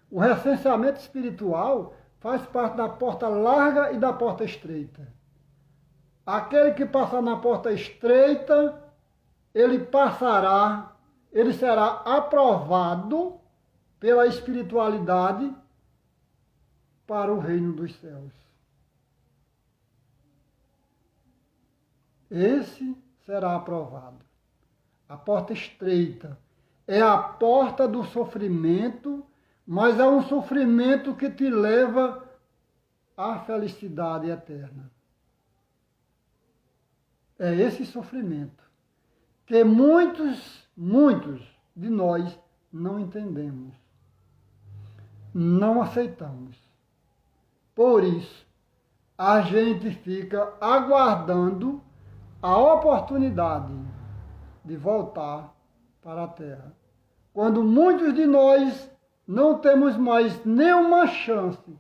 O recenseamento espiritual faz parte da porta larga e da porta estreita. Aquele que passar na porta estreita, ele será aprovado pela espiritualidade para o reino dos céus. Esse será aprovado. A porta estreita é a porta do sofrimento, mas é um sofrimento que te leva à felicidade eterna. É esse sofrimento que muitos de nós não entendemos, não aceitamos. Por isso, a gente fica aguardando a oportunidade de voltar para a terra. Quando muitos de nós não temos mais nenhuma chance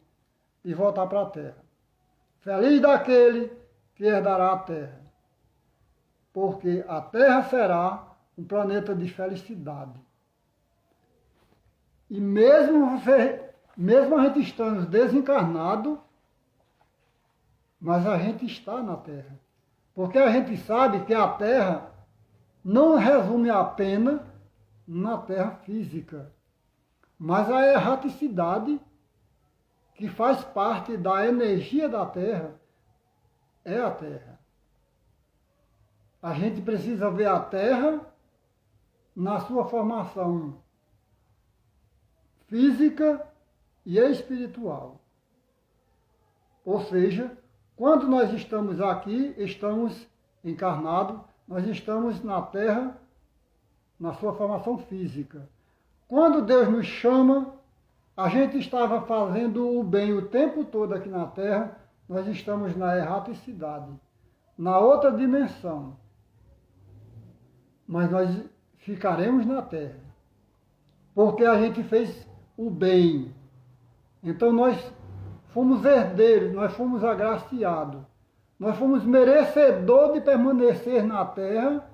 de voltar para a terra. Feliz daquele que herdará a terra. Porque a terra será um planeta de felicidade. E mesmo a gente estando desencarnado, mas a gente está na terra. Porque a gente sabe que a terra não resume apenas na terra física, mas a erraticidade que faz parte da energia da terra é a terra. A gente precisa ver a terra na sua formação física e espiritual. Ou seja, quando nós estamos aqui, estamos encarnados, nós estamos na terra na sua formação física. Quando Deus nos chama, a gente estava fazendo o bem o tempo todo aqui na terra, nós estamos na erraticidade, na outra dimensão. Mas nós ficaremos na terra, porque a gente fez o bem. Então nós fomos herdeiros, nós fomos agraciados, nós fomos merecedores de permanecer na terra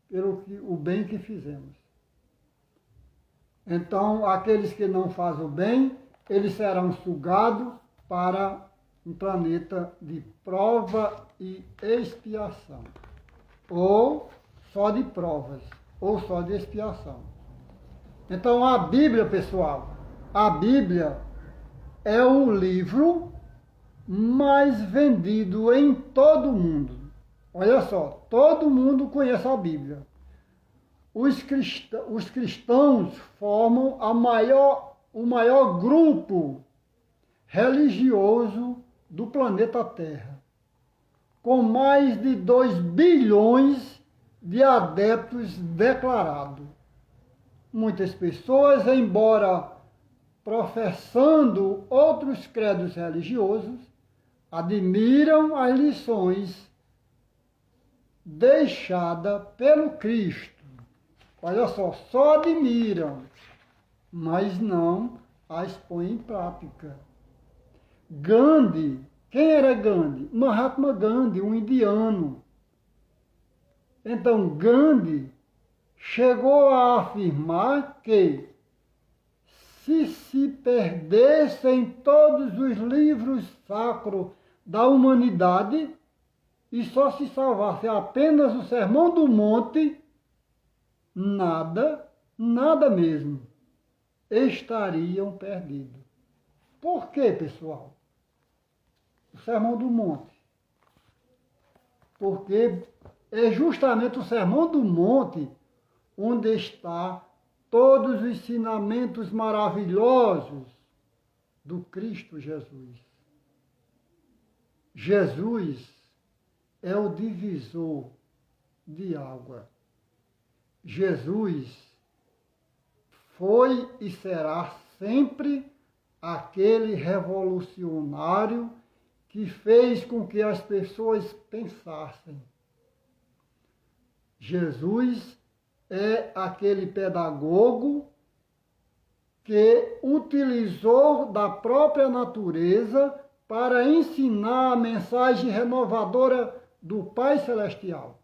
pelo o bem que fizemos. Então, aqueles que não fazem o bem, eles serão sugados para um planeta de prova e expiação. Ou só de provas, ou só de expiação. Então, a Bíblia, pessoal, a Bíblia é o livro mais vendido em todo o mundo. Olha só, todo mundo conhece a Bíblia. Os cristãos formam o maior grupo religioso do planeta Terra, com mais de 2 bilhões de adeptos declarados. Muitas pessoas, embora professando outros credos religiosos, admiram as lições deixadas pelo Cristo. Olha só admiram, mas não as põem em prática. Gandhi, quem era Gandhi? Mahatma Gandhi, um indiano. Então, Gandhi chegou a afirmar que se perdessem todos os livros sacros da humanidade e só se salvasse apenas o Sermão do Monte, nada mesmo, estariam perdidos. Por quê, pessoal? O Sermão do Monte. Porque é justamente o Sermão do Monte onde está todos os ensinamentos maravilhosos do Cristo Jesus. Jesus é o divisor de água. Jesus foi e será sempre aquele revolucionário que fez com que as pessoas pensassem. Jesus é aquele pedagogo que utilizou da própria natureza para ensinar a mensagem renovadora do Pai Celestial.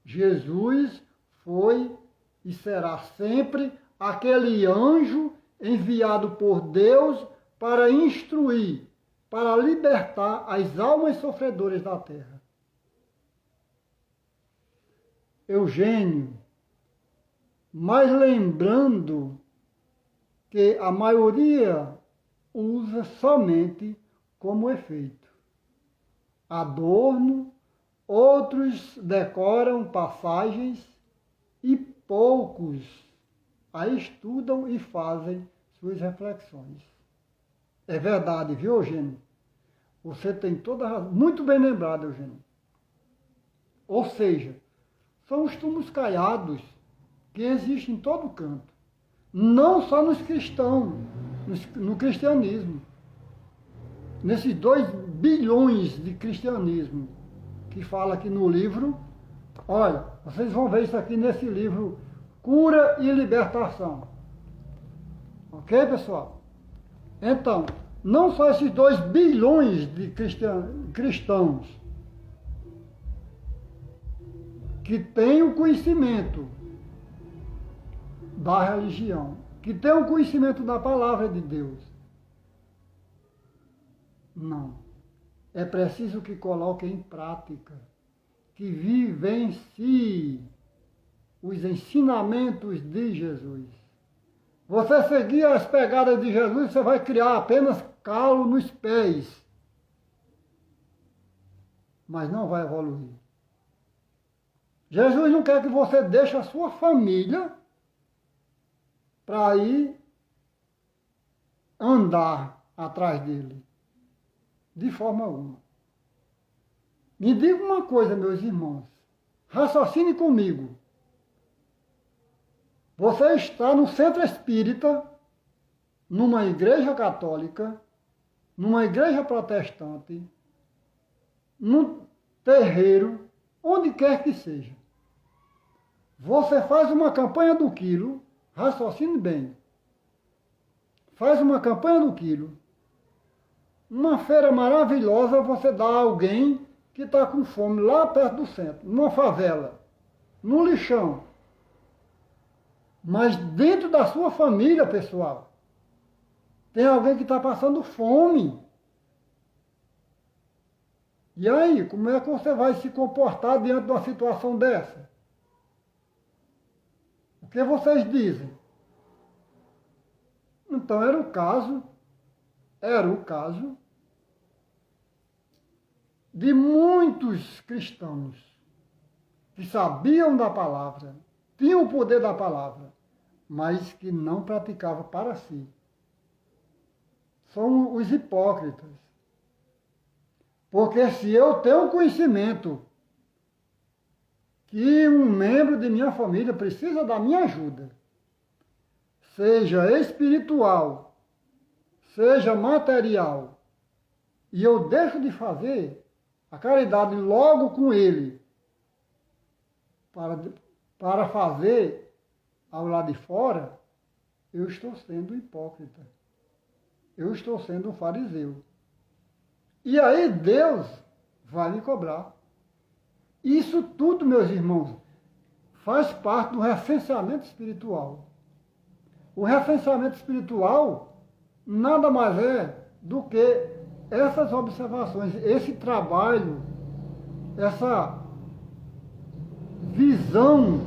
Jesus foi e será sempre aquele anjo enviado por Deus para instruir, para libertar as almas sofredoras da terra. Eugênio, mas lembrando que a maioria usa somente como efeito. Adorno, outros decoram passagens e poucos a estudam e fazem suas reflexões. É verdade, viu, Eugênio? Você tem toda a razão. Muito bem lembrado, Eugênio. Ou seja, são os túmulos caiados que existem em todo canto. Não só nos cristãos, no cristianismo. Nesses 2 bilhões de cristianismo que fala aqui no livro, olha, vocês vão ver isso aqui nesse livro, Cura e Libertação. Ok, pessoal? Então, não só esses 2 bilhões de cristãos que têm o conhecimento da religião, que têm o conhecimento da palavra de Deus. Não. É preciso que coloque em prática, que vivencie os ensinamentos de Jesus. Você seguir as pegadas de Jesus, você vai criar apenas calo nos pés, mas não vai evoluir. Jesus não quer que você deixe a sua família para ir andar atrás dele, de forma alguma. Me diga uma coisa, meus irmãos, raciocine comigo. Você está no centro espírita, numa igreja católica, numa igreja protestante, num terreiro, onde quer que seja. Você faz uma campanha do quilo, raciocine bem. Faz uma campanha do quilo. Uma feira maravilhosa, você dá a alguém que está com fome lá perto do centro, numa favela, no lixão. Mas dentro da sua família, pessoal, tem alguém que está passando fome. E aí, como é que você vai se comportar diante de uma situação dessa? O que vocês dizem? Então era o caso de muitos cristãos que sabiam da palavra, tinham o poder da palavra, mas que não praticavam para si. São os hipócritas. Porque se eu tenho conhecimento que um membro de minha família precisa da minha ajuda, seja espiritual, seja material, e eu deixo de fazer a caridade logo com ele, para fazer ao lado de fora, eu estou sendo hipócrita. Eu estou sendo um fariseu. E aí Deus vai me cobrar. Isso tudo, meus irmãos, faz parte do recenseamento espiritual. O recenseamento espiritual nada mais é do que essas observações, esse trabalho, essa visão,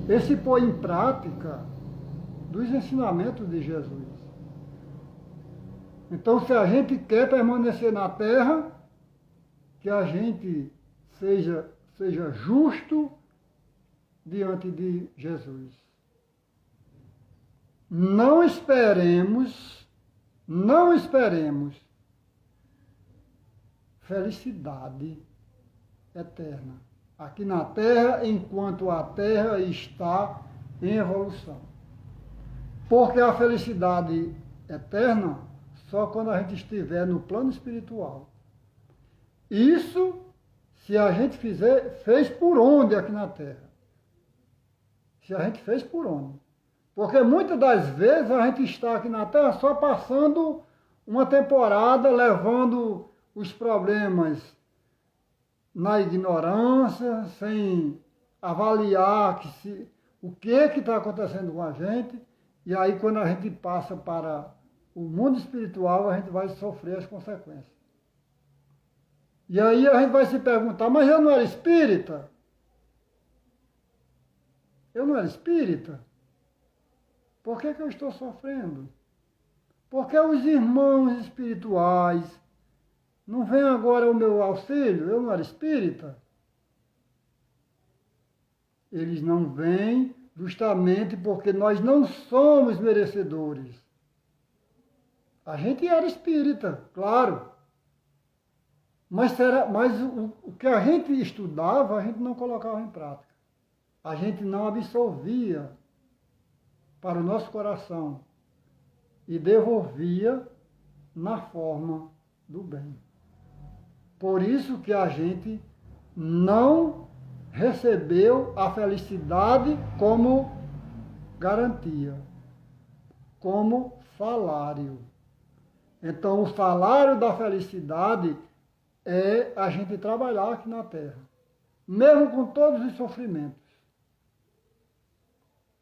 esse pôr em prática dos ensinamentos de Jesus. Então, se a gente quer permanecer na terra, que a gente seja justo diante de Jesus. Não esperemos felicidade eterna aqui na terra, enquanto a terra está em evolução. Porque a felicidade eterna só quando a gente estiver no plano espiritual. Isso, se a gente fez por onde aqui na terra? Se a gente fez por onde? Porque muitas das vezes a gente está aqui na terra só passando uma temporada, levando os problemas na ignorância, sem avaliar o que está acontecendo com a gente, e aí quando a gente passa para o mundo espiritual, a gente vai sofrer as consequências. E aí a gente vai se perguntar, mas eu não era espírita? Eu não era espírita? Por que eu estou sofrendo? Porque os irmãos espirituais não vêm agora ao meu auxílio? Eu não era espírita? Eles não vêm justamente porque nós não somos merecedores. A gente era espírita, claro. Mas o que a gente estudava, a gente não colocava em prática. A gente não absorvia para o nosso coração e devolvia na forma do bem. Por isso que a gente não recebeu a felicidade como garantia, como salário. Então, o salário da felicidade é a gente trabalhar aqui na Terra, mesmo com todos os sofrimentos.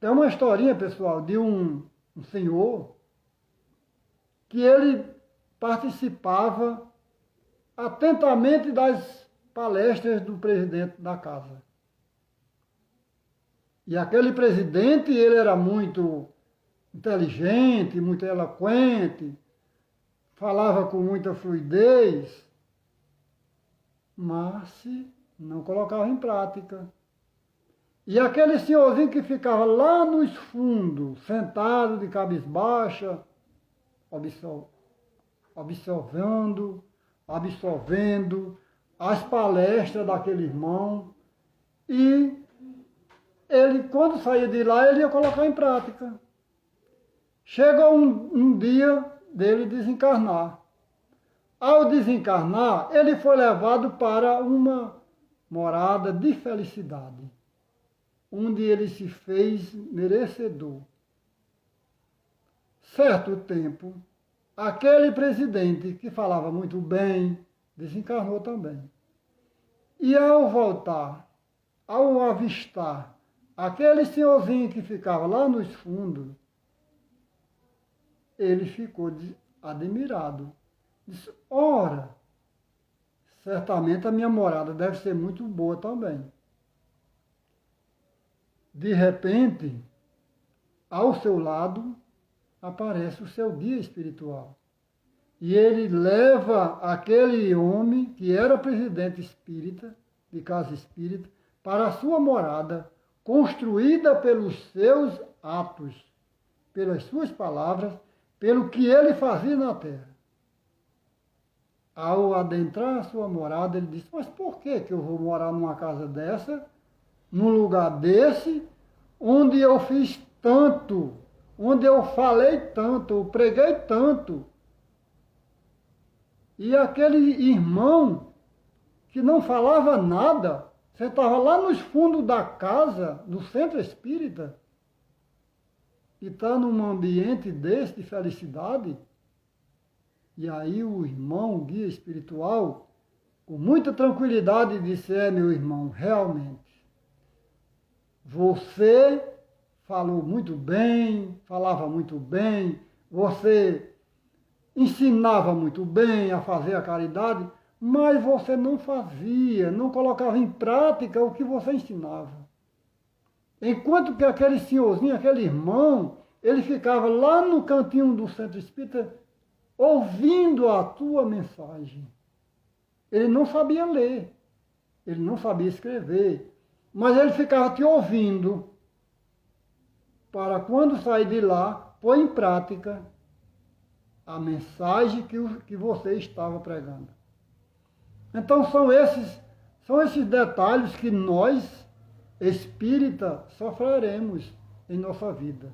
Tem uma historinha, pessoal, de um senhor que ele participava atentamente das palestras do presidente da casa. E aquele presidente, ele era muito inteligente, muito eloquente, falava com muita fluidez, mas não colocava em prática. E aquele senhorzinho que ficava lá nos fundos, sentado de cabisbaixa, absorvendo as palestras daquele irmão, e ele, quando saía de lá, ele ia colocar em prática. Chegou um dia dele desencarnar. Ao desencarnar, ele foi levado para uma morada de felicidade, onde ele se fez merecedor. Certo tempo, aquele presidente que falava muito bem, desencarnou também. E ao voltar, ao avistar aquele senhorzinho que ficava lá nos fundos, ele ficou admirado. Disse, ora, certamente a minha morada deve ser muito boa também. De repente, ao seu lado, aparece o seu guia espiritual. E ele leva aquele homem, que era presidente espírita, de casa espírita, para a sua morada, construída pelos seus atos, pelas suas palavras, pelo que ele fazia na terra. Ao adentrar a sua morada, ele disse, mas por que eu vou morar numa casa dessa, num lugar desse, onde eu fiz tanto, onde eu falei tanto, eu preguei tanto? E aquele irmão que não falava nada, sentava lá nos fundos da casa, do centro espírita, e está num ambiente desse de felicidade. E aí o irmão, o guia espiritual, com muita tranquilidade, disse, meu irmão, realmente, você falou muito bem, falava muito bem, você ensinava muito bem a fazer a caridade, mas você não fazia, não colocava em prática o que você ensinava. Enquanto que aquele senhorzinho, aquele irmão, ele ficava lá no cantinho do centro espírita, ouvindo a tua mensagem. Ele não sabia ler, ele não sabia escrever, mas ele ficava te ouvindo, para quando sair de lá, pôr em prática a mensagem que você estava pregando. Então são esses detalhes que nós, espírita, sofreremos em nossa vida.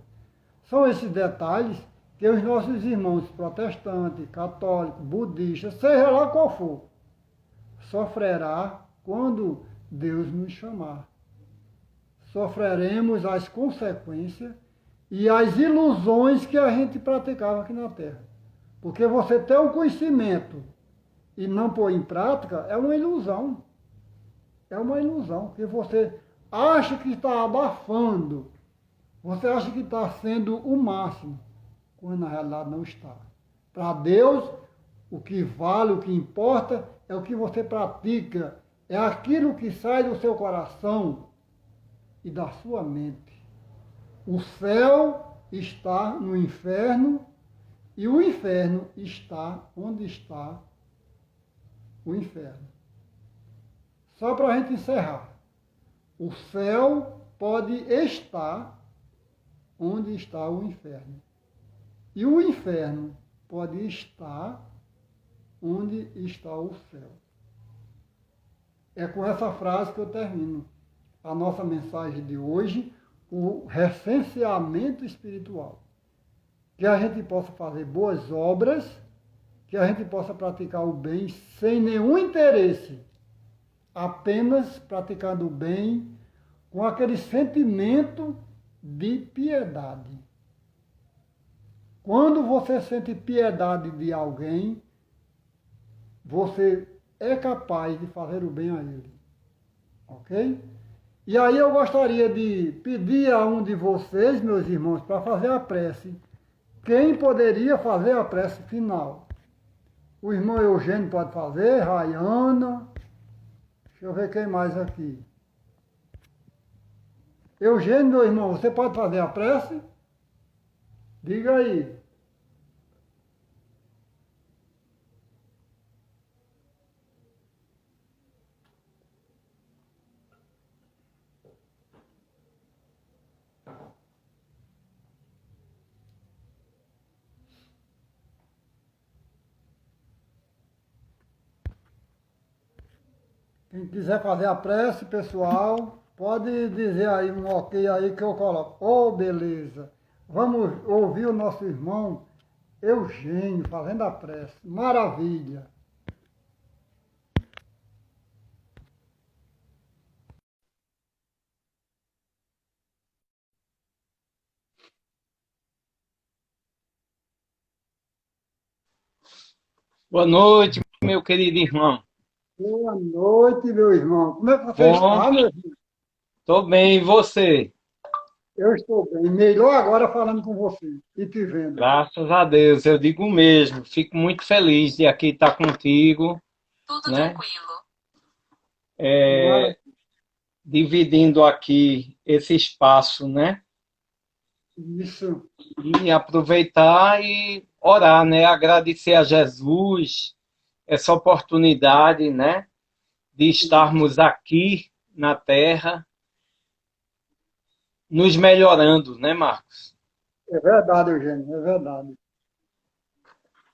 São esses detalhes que os nossos irmãos protestantes, católicos, budistas, seja lá qual for, sofrerá quando Deus nos chamar. Sofreremos as consequências e as ilusões que a gente praticava aqui na Terra. Porque você ter um conhecimento e não pôr em prática é uma ilusão. É uma ilusão, que você acha que está abafando, você acha que está sendo o máximo, quando na realidade não está. Para Deus, o que vale, o que importa, é o que você pratica, é aquilo que sai do seu coração e da sua mente. O céu está no inferno e o inferno está onde está o inferno. Só para a gente encerrar. O céu pode estar onde está o inferno. E o inferno pode estar onde está o céu. É com essa frase que eu termino a nossa mensagem de hoje, o recenseamento espiritual. Que a gente possa fazer boas obras, que a gente possa praticar o bem sem nenhum interesse, apenas praticando o bem com aquele sentimento de piedade. Quando você sente piedade de alguém, você é capaz de fazer o bem a ele. Ok? E aí eu gostaria de pedir a um de vocês, meus irmãos, para fazer a prece. Quem poderia fazer a prece final? O irmão Eugênio pode fazer, Rayana. Deixa eu ver quem mais aqui. Eugênio, meu irmão, você pode fazer a prece? Diga aí. Quem quiser fazer a prece, pessoal, pode dizer aí um ok aí que eu coloco. Oh, beleza. Vamos ouvir o nosso irmão Eugênio fazendo a prece. Maravilha. Boa noite, meu querido irmão. Boa noite, meu irmão. Como é que você Bom, está, meu irmão? tô bem, e você? Eu estou bem. Melhor agora falando com você e te vendo. Graças a Deus, eu digo mesmo. Fico muito feliz de aqui estar contigo, Tudo né? tranquilo. Mara- Dividindo aqui esse espaço, né? Isso. E aproveitar e orar, né? Agradecer a Jesus essa oportunidade, né? De estarmos aqui na Terra, nos melhorando, né, Marcos? É verdade, Eugênio, é verdade.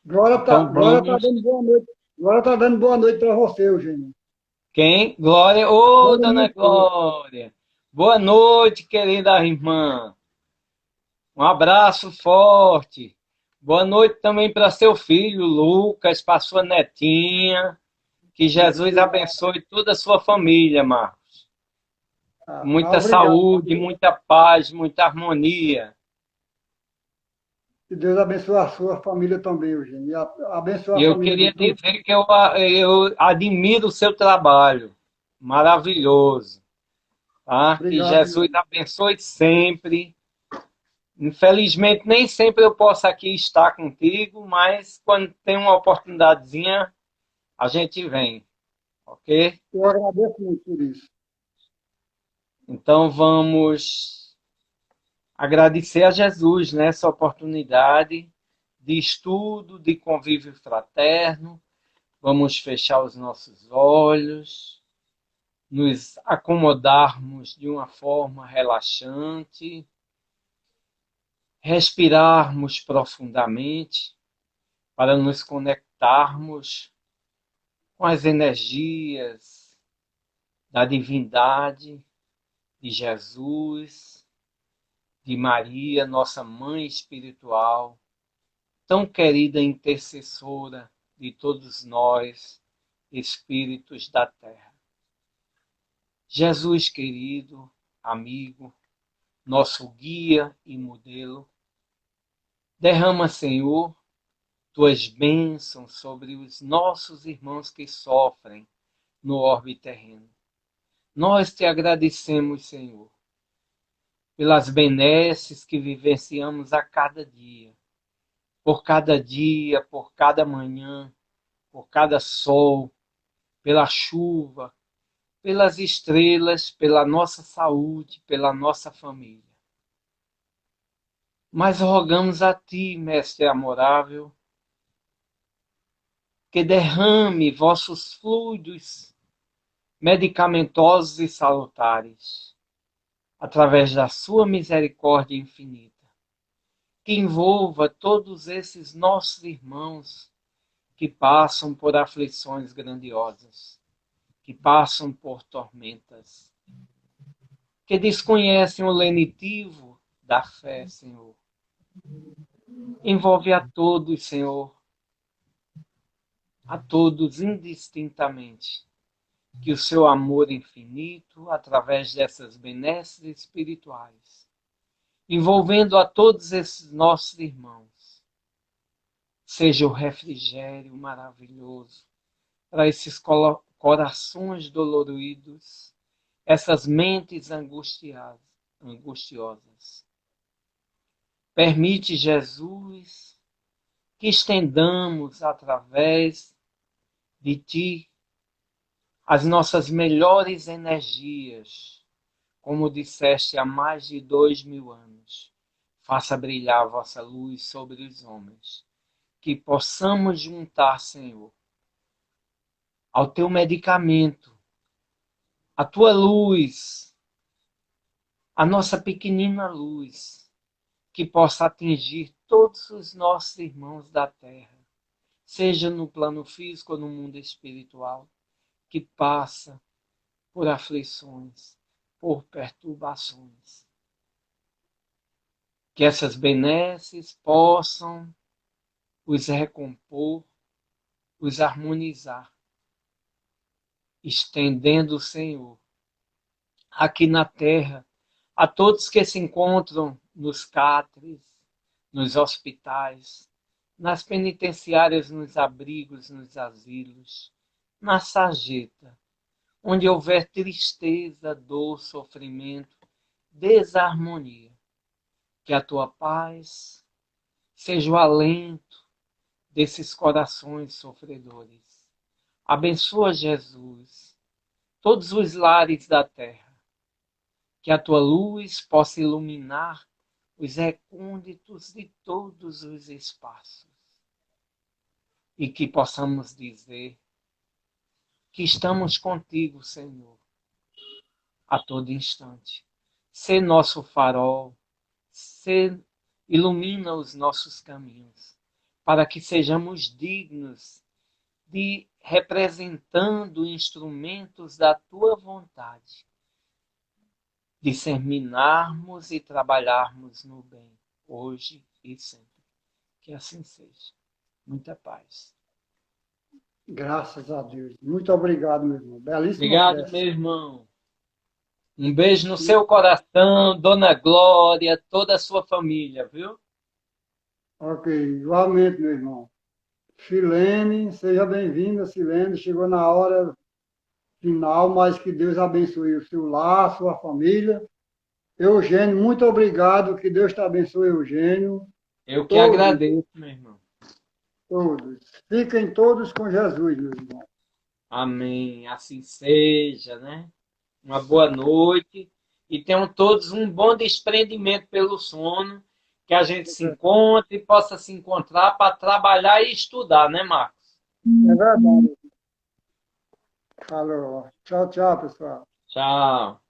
Então Glória tá vamos. dando boa noite. Glória tá dando boa noite para você, Eugênio. Quem? Glória. Ô, Glória dona no céu. Glória. Boa noite, querida irmã. Um abraço forte. Boa noite também para seu filho, Lucas, para sua netinha. Que Jesus Obrigado. abençoe toda a sua família, Marcos. Ah, Muita obrigado. saúde, muita paz, muita harmonia. Que Deus abençoe a sua família também, Eugênio. E abençoe E a eu família de queria todos. dizer que eu admiro o seu trabalho. Maravilhoso. Tá? Que Obrigado, Jesus Eugênio. abençoe sempre. Infelizmente, nem sempre eu posso aqui estar contigo, mas quando tem uma oportunidadezinha, a gente vem, ok? Eu agradeço muito por isso. Então vamos agradecer a Jesus nessa oportunidade de estudo, de convívio fraterno. Vamos fechar os nossos olhos, nos acomodarmos de uma forma relaxante, respirarmos profundamente para nos conectarmos com as energias da divindade, de Jesus, de Maria, nossa mãe espiritual, tão querida intercessora de todos nós, espíritos da terra. Jesus querido, amigo, nosso guia e modelo, derrama, Senhor, tuas bênçãos sobre os nossos irmãos que sofrem no orbe terreno. Nós te agradecemos, Senhor, pelas benesses que vivenciamos a cada dia, por cada manhã, por cada sol, pela chuva, pelas estrelas, pela nossa saúde, pela nossa família. Mas rogamos a Ti, Mestre amorável, que derrame vossos fluidos medicamentosos e salutares, através da Sua misericórdia infinita, que envolva todos esses nossos irmãos que passam por aflições grandiosas, que passam por tormentas, que desconhecem o lenitivo da fé, Senhor. Envolve a todos, Senhor, a todos indistintamente, que o seu amor infinito, através dessas benesses espirituais, envolvendo a todos esses nossos irmãos, seja o refrigério maravilhoso para esses corações doloridos, essas mentes angustiosas. Permite, Jesus, que estendamos através de Ti as nossas melhores energias, como disseste há mais de 2000 anos. Faça brilhar a vossa luz sobre os homens, que possamos juntar, Senhor, ao Teu medicamento, a Tua luz, a nossa pequenina luz, que possa atingir todos os nossos irmãos da terra, seja no plano físico ou no mundo espiritual, que passa por aflições, por perturbações. Que essas benesses possam os recompor, os harmonizar, estendendo o Senhor aqui na terra a todos que se encontram nos cátares, nos hospitais, nas penitenciárias, nos abrigos, nos asilos, na sarjeta, onde houver tristeza, dor, sofrimento, desarmonia. Que a tua paz seja o alento desses corações sofredores. Abençoa, Jesus, todos os lares da terra. Que a tua luz possa iluminar os recônditos de todos os espaços. E que possamos dizer que estamos contigo, Senhor, a todo instante. Sê nosso farol, ilumina os nossos caminhos, para que sejamos dignos de, representando instrumentos da tua vontade, disseminarmos e trabalharmos no bem, hoje e sempre. Que assim seja. Muita paz. Graças a Deus. Muito obrigado, meu irmão. Belíssima Obrigado, prece. meu irmão. Um beijo no seu coração, Dona Glória, toda a sua família, viu? Ok, igualmente, meu irmão. Silene, seja bem-vinda, Silene. Chegou na hora final, mas que Deus abençoe o seu lar, a sua família. Eugênio, muito obrigado. Que Deus te abençoe, Eugênio. Eu que Todos, agradeço, meu irmão. todos. Fiquem todos com Jesus, meu irmão. Amém. Assim seja, né? Uma boa noite. E tenham todos um bom desprendimento pelo sono. Que a gente se encontre e possa se encontrar para trabalhar e estudar, né, Marcos? É verdade. Falou. Tchau, tchau, pessoal. Tchau.